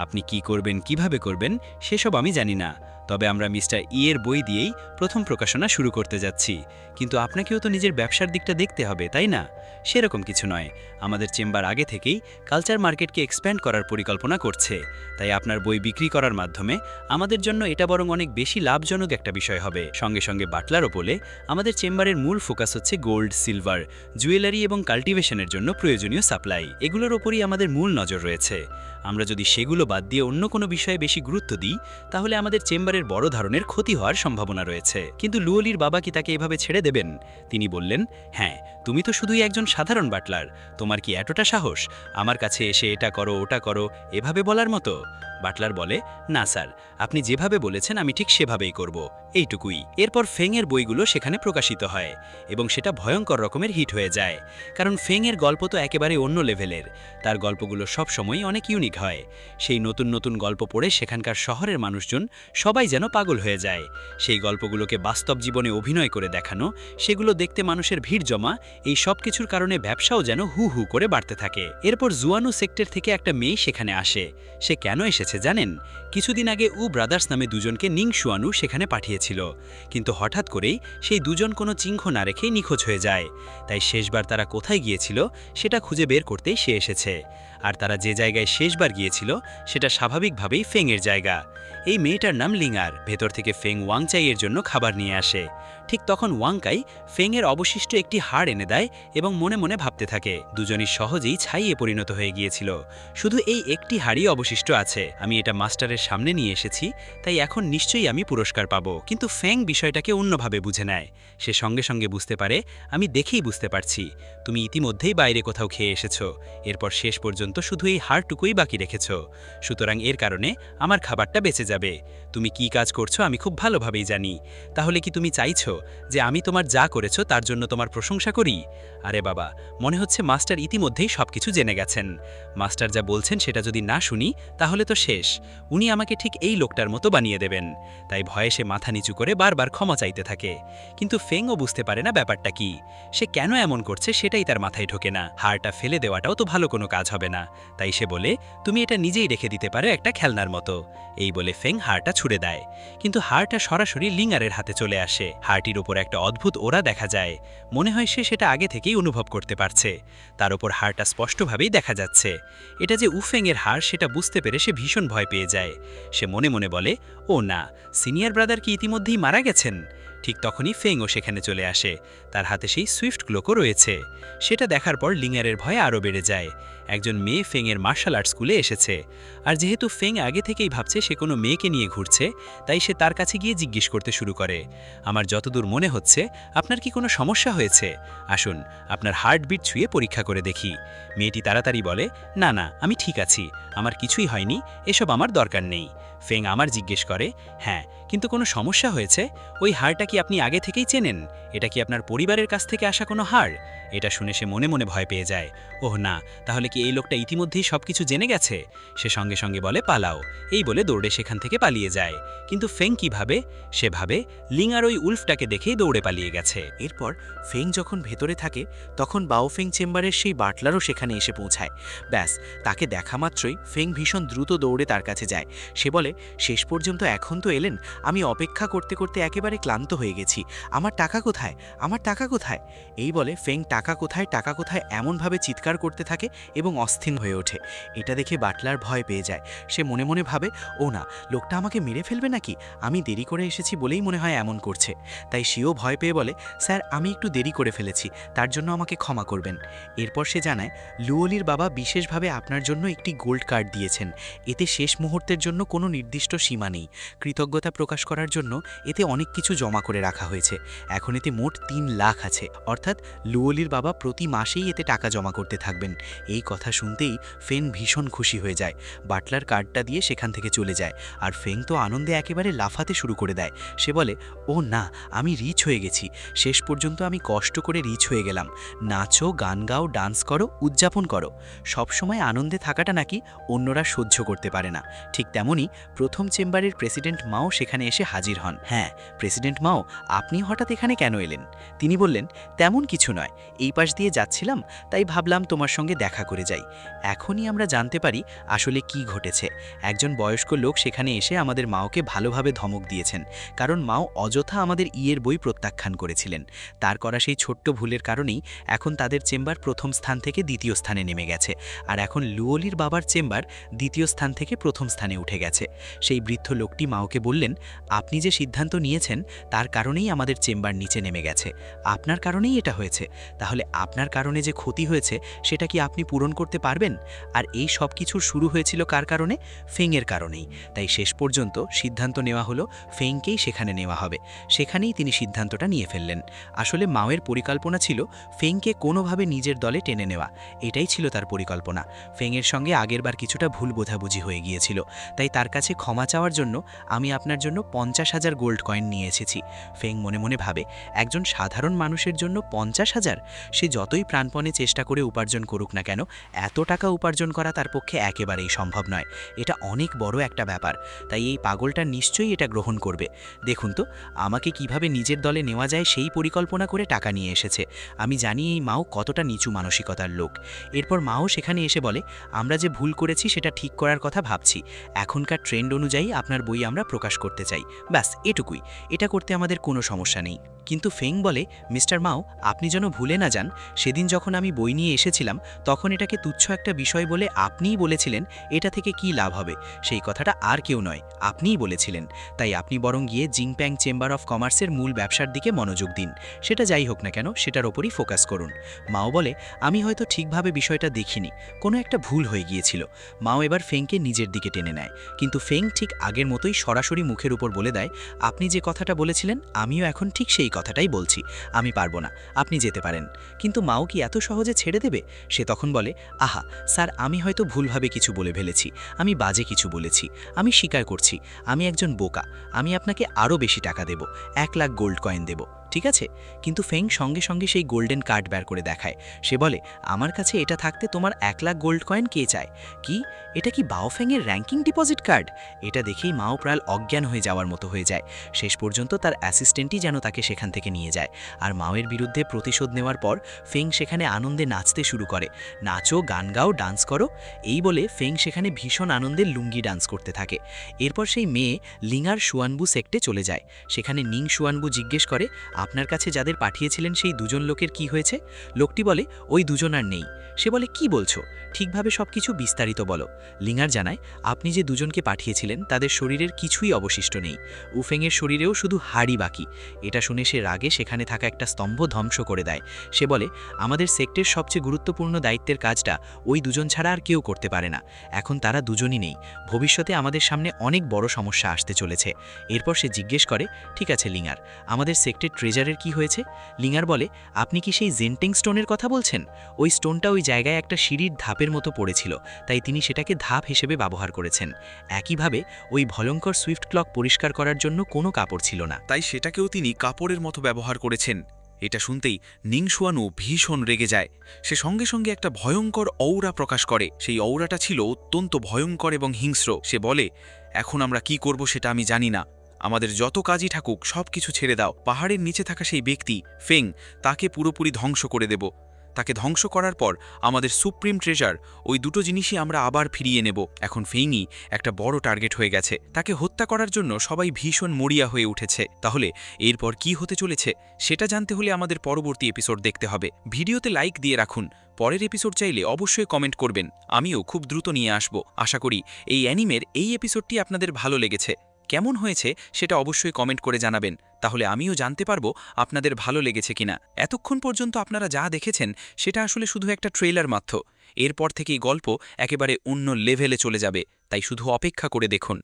S2: আপনি কি করবেন, কিভাবে করবেন সেসব আমি জানি না, তবে আমরা মিস্টার এর বই দিয়েই প্রথম প্রকাশনা শুরু করতে যাচ্ছি। কিন্তু আপনাকেও তো নিজের ব্যবসার দিকটা দেখতে হবে, তাই না? সেরকম কিছু নয়, আমাদের চেম্বার আগে থেকেই কালচার মার্কেটকে এক্সপ্যান্ড করার পরিকল্পনা করছে। তাই আপনার বই বিক্রি করার মাধ্যমে আমাদের জন্য এটা বরং অনেক বেশি লাভজনক একটা বিষয় হবে। সঙ্গে সঙ্গে বাটলারও বলে, আমাদের চেম্বারের মূল ফোকাস হচ্ছে গোল্ড, সিলভার, জুয়েলারি এবং কাল্টিভেশনের জন্য প্রয়োজনীয় সাপ্লাই। এগুলোর ওপরই আমাদের মূল নজর রয়েছে। আমরা যদি সেগুলো বাদ দিয়ে অন্য কোনো বিষয়ে বেশি গুরুত্ব দিই, তাহলে আমাদের চেম্বারের বড় ধরনের ক্ষতি হওয়ার সম্ভাবনা রয়েছে। কিন্তু লুওলির বাবা কি তাকে এভাবে ছেড়ে দেবেন? তিনি বললেন, হ্যাঁ, তুমি তো শুধুই একজন সাধারণ বাটলার, তোমার কি এতটা সাহস আমার কাছে এসে এটা করো ওটা করো এভাবে বলার মতো? বাটলার বলে, না স্যার, আপনি যেভাবে বলেছেন আমি ঠিক সেভাবেই করব, এইটুকুই। এরপর ফেংয়ের বইগুলো সেখানে প্রকাশিত হয় এবং সেটা ভয়ঙ্কর রকমের হিট হয়ে যায়। কারণ ফেংয়ের গল্প তো একেবারে অন্য লেভেলের। তার গল্পগুলো সব সময়ই অনেক ইউনিক হয়। সেই নতুন নতুন গল্প পড়ে সেখানকার শহরের মানুষজন সবাই যেন পাগল হয়ে যায়। সেই গল্পগুলোকে বাস্তব জীবনে অভিনয় করে দেখানো, সেগুলো দেখতে মানুষের ভিড় জমা, এই সব কিছুর কারণে ব্যবসাও যেন হু হু করে বাড়তে থাকে। এরপর জুয়ানু সেক্টর থেকে একটা মেয়ে সেখানে আসে। সে কেন এসেছে জানেন? কিছুদিন আগে উ ব্রাদার্স নামে দুজনকে নিং শুয়ানু সেখানে পাঠিয়েছিল, কিন্তু হঠাৎ করেই সেই দুজন কোনো চিহ্ন না রেখেই নিখোঁজ হয়ে যায়। তাই শেষবার তারা কোথায় গিয়েছিল সেটা খুঁজে বের করতেই সে এসেছে। আর তারা যে জায়গায় শেষবার গিয়েছিল সেটা স্বাভাবিকভাবেই ফেংয়ের জায়গা। এই মেয়েটার নাম লিঙার ভেতর থেকে ফেং ওয়াংচাইয়ের জন্য খাবার নিয়ে আসে। ঠিক তখন ওয়াংকাই ফেংয়ের অবশিষ্ট একটি হাড় এনে দেয় এবং মনে মনে ভাবতে থাকে, দুজনই সহজেই ছাইয়ে পরিণত হয়ে গিয়েছিল, শুধু এই একটি হাড়ই অবশিষ্ট আছে। আমি এটা মাস্টারের সামনে নিয়ে এসেছি, তাই এখন নিশ্চয়ই আমি পুরস্কার পাবো। কিন্তু ফেং বিষয়টাকে অন্যভাবে বুঝে নেয়। সে সঙ্গে সঙ্গে বুঝতে পারে, আমি দেখেই বুঝতে পারছি তুমি ইতিমধ্যেই বাইরে কোথাও খেয়ে এসেছো, এরপর শেষ পর্যন্ত শুধু এই হাড়টুকুই বাকি রেখেছো। সুতরাং এর কারণে আমার খাবারটা বেঁচে যাবে। তুমি কি কাজ করছো আমি খুব ভালোভাবেই জানি। তাহলে কি তুমি চাইছো যে আমি তোমার যা করেছো তার জন্য তোমার প্রশংসা করি? আরে বাবা, মনে হচ্ছে মাস্টার ইতিমধ্যেই সবকিছু জেনে গেছেন। মাস্টার যা বলছেন সেটা যদি না শুনি তাহলে তো শেষ। উনি আমাকে ঠিক এই লোকটার মতো বানিয়ে দেবেন। তাই ভয়ে সে মাথা নিচু করে বারবার ক্ষমা চাইতে থাকে। কিন্তু ফেংও বুঝতে পারে না ব্যাপারটা কি। সে কেন এমন করছে সেটাই তার মাথায় ঢোকে না। হাড়টা ফেলে দেওয়াটাও তো ভালো কোনো কাজ হবে না। তাই সে বলে, তুমি এটা নিজেই রেখে দিতে পারো একটা খেলনার মতো। এই বলে ফেং হাড়টা ছুড়ে দেয়। কিন্তু হাড়টা সরাসরি লিঙারের হাতে চলে আসে। হাড়টির উপর একটা অদ্ভুত ওরা দেখা যায়। মনে হয় সে সেটা আগে থেকেই অনুভব করতে পারছে। তার উপর হাড়টা স্পষ্টভাবেই দেখা যাচ্ছে। এটা যে উফেংয়ের হাড় সেটা বুঝতে পেরে সে ভীষণ ভয় পেয়ে যায়। সে মনে মনে বলে, ও না, সিনিয়র ব্রাদার কি ইতিমধ্যেই মারা গেছেন? ঠিক তখনই ফেংও সেখানে চলে আসে। তার হাতে সেই সুইফট ক্লোকও রয়েছে। সেটা দেখার পর লিঙারের ভয় আরও বেড়ে যায়। একজন মেয়ে ফেংয়ের মার্শাল আর্ট স্কুলে এসেছে। আর যেহেতু ফেং আগে থেকেই ভাবছে সে কোনো মেয়েকে নিয়ে ঘুরছে, তাই সে তার কাছে গিয়ে জিজ্ঞেস করতে শুরু করে, আমার যতদূর মনে হচ্ছে আপনার কি কোনো সমস্যা হয়েছে? আসুন আপনার হার্টবিট ছুঁয়ে পরীক্ষা করে দেখি। মেয়েটি তাড়াতাড়ি বলে, না না, আমি ঠিক আছি, আমার কিছুই হয়নি, এসব আমার দরকার নেই। ফেং আমার জিজ্ঞেস করে, হ্যাঁ, কিন্তু কোনো সমস্যা হয়েছে? ওই হাড়টা কি আপনি আগে থেকেই চেনেন? এটা কি আপনার পরিবারের কাছ থেকে আসা কোনো হাড়? এটা শুনে সে মনে মনে ভয় পেয়ে যায়। ওহ না, তাহলে কি এই লোকটা ইতিমধ্যেই সবকিছু জেনে গেছে? সে সঙ্গে সঙ্গে বলে, পালাও। এই বলে দৌড়ে সেখান থেকে পালিয়ে যায়। কিন্তু ফেং কি ভাবে? সে ভাবে লিঙার ওই উল্ফটাকে দেখেই দৌড়ে পালিয়ে গেছে।
S1: এরপর ফেং যখন ভেতরে থাকে তখন বাওফেং চেম্বারের সেই বাটলারও সেখানে এসে পৌঁছায়। ব্যাস, তাকে দেখা মাত্রই ফেং ভীষণ দ্রুত দৌড়ে তার কাছে যায়। সে বলে, শেষ পর্যন্ত এখন তো এলেন, আমি অপেক্ষা করতে করতে একেবারে ক্লান্ত হয়ে গেছি। আমার টাকা কোথায়? আমার টাকা কোথায়? এই বলে ফেং টাকা কোথায় টাকা কোথায় এমনভাবে চিৎকার করতে থাকে এবং অস্থির হয়ে ওঠে। এটা দেখে বাটলার ভয় পেয়ে যায়। সে মনে মনে ভাবে, ও না, লোকটা আমাকে মেরে ফেলবে নাকি? আমি দেরি করে এসেছি বলেই মনে হয় এমন করছে। তাই সেও ভয় পেয়ে বলে, স্যার, আমি একটু দেরি করে ফেলেছি, তার জন্য আমাকে ক্ষমা করবেন। এরপর সে জানায়, লুওলির বাবা বিশেষভাবে আপনার জন্য একটি গোল্ড কার্ড দিয়েছেন। এতে শেষ মুহূর্তের জন্য কোনো নির্দিষ্ট সীমা নেই। কৃতজ্ঞতা প্রকাশ
S3: প্রকাশ করার জন্য এতে অনেক কিছু জমা করে রাখা হয়েছে। এখন এতে মোট 3 লাখ আছে, অর্থাৎ লুওলির বাবা প্রতি মাসেই এতে টাকা জমা করতে থাকবেন। এই কথা শুনতেই ফেং ভীষণ খুশি হয়ে যায়। বাটলার কার্ডটা দিয়ে সেখান থেকে চলে যায়, আর ফেং তো আনন্দে একেবারে লাফাতে শুরু করে দেয়। সে বলে, ও না, আমি রিচ হয়ে গেছি, শেষ পর্যন্ত আমি কষ্ট করে রিচ হয়ে গেলাম। নাচো, গান গাও, ডান্স করো, উদযাপন করো। সবসময় আনন্দে থাকাটা নাকি অন্যরা সহ্য করতে পারে না। ঠিক তেমনই প্রথম চেম্বারের প্রেসিডেন্ট মাও সেখানে এসে হাজির হন। হ্যাঁ, প্রেসিডেন্ট মাও, আপনি হঠাৎ এখানে কেন এলেন? তিনি বললেন, তেমন কিছু নয়, এই পাশ দিয়ে যাচ্ছিলাম, তাই ভাবলাম তোমার সঙ্গে দেখা করে যাই। এখনই আমরা জানতে পারি আসলে কি ঘটেছে। একজন বয়স্ক লোক সেখানে এসে আমাদের মাওকে ভালোভাবে ধমক দিয়েছেন, কারণ মাও অযথা আমাদের ইয়ের বই প্রত্যাখ্যান করেছিলেন। তার করা সেই ছোট্ট ভুলের কারণেই এখন তাদের চেম্বার প্রথম স্থান থেকে দ্বিতীয় স্থানে নেমে গেছে, আর এখন লুওলির বাবার চেম্বার দ্বিতীয় স্থান থেকে প্রথম স্থানে উঠে গেছে। সেই বৃদ্ধ লোকটি মাওকে বললেন, আপনি যে সিদ্ধান্ত নিয়েছেন তার কারণেই আমাদের চেম্বার নিচে নেমে গেছে, আপনার কারণেই এটা হয়েছে। তাহলে আপনার কারণে যে ক্ষতি হয়েছে সেটা কি আপনি পূরণ করতে পারবেন? আর এই সব কিছুর শুরু হয়েছিল কার কারণে? ফেংয়ের কারণেই। তাই শেষ পর্যন্ত সিদ্ধান্ত নেওয়া হলো ফেংকেই সেখানে নেওয়া হবে। সেখানেই তিনি সিদ্ধান্তটা নিয়ে ফেললেন। আসলে মাওয়ের পরিকল্পনা ছিল ফেংকে কোনোভাবে নিজের দলে টেনে নেওয়া, এটাই ছিল তার পরিকল্পনা। ফেংয়ের সঙ্গে আগেরবার কিছুটা ভুল বোঝাবুঝি হয়ে গিয়েছিল, তাই তার কাছে ক্ষমা চাওয়ার জন্য আমি আপনার জন্য 50,000 গোল্ড কয়েন নিয়ে এসেছি। ফেং মনে মনে ভাবে, একজন সাধারণ মানুষের জন্য 50,000? সে যতই প্রাণপণে চেষ্টা করে উপার্জন করুক না কেন, এত টাকা উপার্জন করা তার পক্ষে একেবারেই সম্ভব নয়। এটা অনেক বড় একটা ব্যাপার, তাই এই পাগলটা নিশ্চয়ই এটা গ্রহণ করবে। দেখুন তো, আমাকে কিভাবে নিজের দলে নেওয়া যায় সেই পরিকল্পনা করে টাকা নিয়ে এসেছে। আমি জানি এই মাও কতটা নিচু মানসিকতার লোক। এরপর মাও সেখানে এসে বলে, আমরা যে ভুল করেছি সেটা ঠিক করার কথা ভাবছি। এখনকার ট্রেন্ড অনুযায়ী আপনার বই আমরা প্রকাশ করতে চাই, ব্যাস এটুকুই। এটা করতে আমাদের কোনো সমস্যা নেই। কিন্তু ফেং বলে, মিস্টার মাও, আপনি যেন ভুলে না যান, সেদিন যখন আমি বই নিয়ে এসেছিলাম তখন এটাকে তুচ্ছ একটা বিষয় বলে আপনিই বলেছিলেন এটা থেকে কি লাভ হবে। সেই কথাটা আর কেউ নয়, আপনিই বলেছিলেন। তাই আপনি বরং গিয়ে জিংপ্যাং চেম্বার অফ কমার্সের মূল ব্যবসার দিকে মনোযোগ দিন। সেটা যাই হোক না কেন, সেটার ওপরই ফোকাস করুন। মাও বলে, আমি হয়তো ঠিকভাবে বিষয়টা দেখিনি, কোনো একটা ভুল হয়ে গিয়েছিল। মাও এবার ফেংকে নিজের দিকে টেনে নেয়, কিন্তু ফেং ঠিক আগের মতোই সরাসরি মুখের উপর বলে দেয়, আপনি যে কথাটা বলেছিলেন আমিও এখন ঠিক সেই কথাটাই বলছি, আমি পারবো না, আপনি যেতে পারেন। কিন্তু মাও কি এত সহজে ছেড়ে দেবে? সে তখন বলে, আহা স্যার, আমি হয়তো ভুলভাবে কিছু বলে ফেলেছি, আমি বাজে কিছু বলেছি, আমি স্বীকার করছি, আমি একজন বোকা, আমি আপনাকে আরও বেশি টাকা দেব, 1 লাখ গোল্ড কয়েন দেব, ঠিক আছে? কিন্তু ফেং সঙ্গে সঙ্গে সেই গোল্ডেন কার্ড বের করে দেখায়। সে বলে, আমার কাছে এটা থাকতে তোমার 1 লাখ গোল্ড কয়েন কে চায়? কি, এটা কি বাওফেংয়ের র্যাঙ্কিং ডিপোজিট কার্ড? এটা দেখেই মাও প্রায় অজ্ঞান হয়ে যাওয়ার মতো হয়ে যায়। শেষ পর্যন্ত তার অ্যাসিস্ট্যান্টই যেন তাকে সেখান থেকে নিয়ে যায়। আর মাওয়ের বিরুদ্ধে প্রতিশোধ নেওয়ার পর ফেং সেখানে আনন্দে নাচতে শুরু করে। নাচো, গান গাও, ডান্স করো, এই বলে ফেং সেখানে ভীষণ আনন্দের লুঙ্গি ডান্স করতে থাকে। এরপর সেই মেয়ে লিঙার শুয়ানবু সেক্টে চলে যায়। সেখানে নিং শুয়ানবু জিজ্ঞেস করে, আপনার কাছে যাদের পাঠিয়েছিলেন সেই দুজন লোকের কি হয়েছে? লোকটি বলে, ওই দুজন আর নেই। সে বলে, কি বলছো? ঠিকভাবে সবকিছু বিস্তারিত বলো। লিঙার জানায়, আপনি যে দুজনকে পাঠিয়েছিলেন তাদের শরীরের কিছুই অবশিষ্ট নেই, উফেংয়ের শরীরেও শুধু হাড়ই বাকি। এটা শুনে সে রাগে সেখানে থাকা একটা স্তম্ভ ধ্বংস করে দেয়। সে বলে, আমাদের সেক্টের সবচেয়ে গুরুত্বপূর্ণ দায়িত্বের কাজটা ওই দুজন ছাড়া আর কেউ করতে পারে না। এখন তারা দুজনই নেই, ভবিষ্যতে আমাদের সামনে অনেক বড় সমস্যা আসতে চলেছে। এরপর সে জিজ্ঞেস করে, ঠিক আছে লিঙার, আমাদের সেক্টের ট্রেজারের কি হয়েছে? লিঙার বলে, আপনি কি সেই জেন্টিং স্টোনের কথা বলছেন? ওই স্টোনটা ওই জায়গায় একটা সিঁড়ির ধাপের মতো পড়েছিল, তাই তিনি সেটাকে ধাপ হিসেবে ব্যবহার করেছেন। একইভাবে ওই ভয়ঙ্কর সুইফট ক্লক পরিষ্কার করার জন্য কোনো কাপড় ছিল না,
S5: তাই সেটাকেও তিনি কাপড়ের মতো ব্যবহার করেছেন। এটা শুনতেই নিংশুয়ানু ভীষণ রেগে যায়। সে সঙ্গে সঙ্গে একটা ভয়ঙ্কর অউরা প্রকাশ করে। সেই অউরাটা ছিল অত্যন্ত ভয়ঙ্কর এবং হিংস্র। সে বলে, এখন আমরা কি করব সেটা আমি জানি না, আমাদের যত কাজই থাকুক সব কিছু ছেড়ে দাও। পাহাড়ের নিচে থাকা সেই ব্যক্তি ফেং, তাকে পুরোপুরি ধ্বংস করে দেব। তাকে ধ্বংস করার পর আমাদের সুপ্রিম ট্রেজার, ওই দুটো জিনিসই আমরা আবার ফিরিয়ে নেব। এখন ফেংই একটা বড় টার্গেট হয়ে গেছে, তাকে হত্যা করার জন্য সবাই ভীষণ মরিয়া হয়ে উঠেছে। তাহলে এরপর কি হতে চলেছে সেটা জানতে হলে আমাদের পরবর্তী এপিসোড দেখতে হবে। ভিডিওতে লাইক দিয়ে রাখুন, পরের এপিসোড চাইলে অবশ্যই কমেন্ট করবেন, আমিও খুব দ্রুত নিয়ে আসব। আশা করি এই অ্যানিমের এই এপিসোডটি আপনাদের ভালো লেগেছে। কেমন হয়েছে সেটা অবশ্যই কমেন্ট করে জানাবেন, তাহলে আমিও জানতে পারবো আপনাদের ভালো লেগেছে কিনা। এতক্ষণ পর্যন্ত আপনারা যা দেখেছেন সেটা আসলে শুধু একটা ট্রেলার মাত্র। এরপর থেকেই গল্প একেবারে অন্য লেভেলে চলে যাবে, তাই শুধু অপেক্ষা করে দেখুন।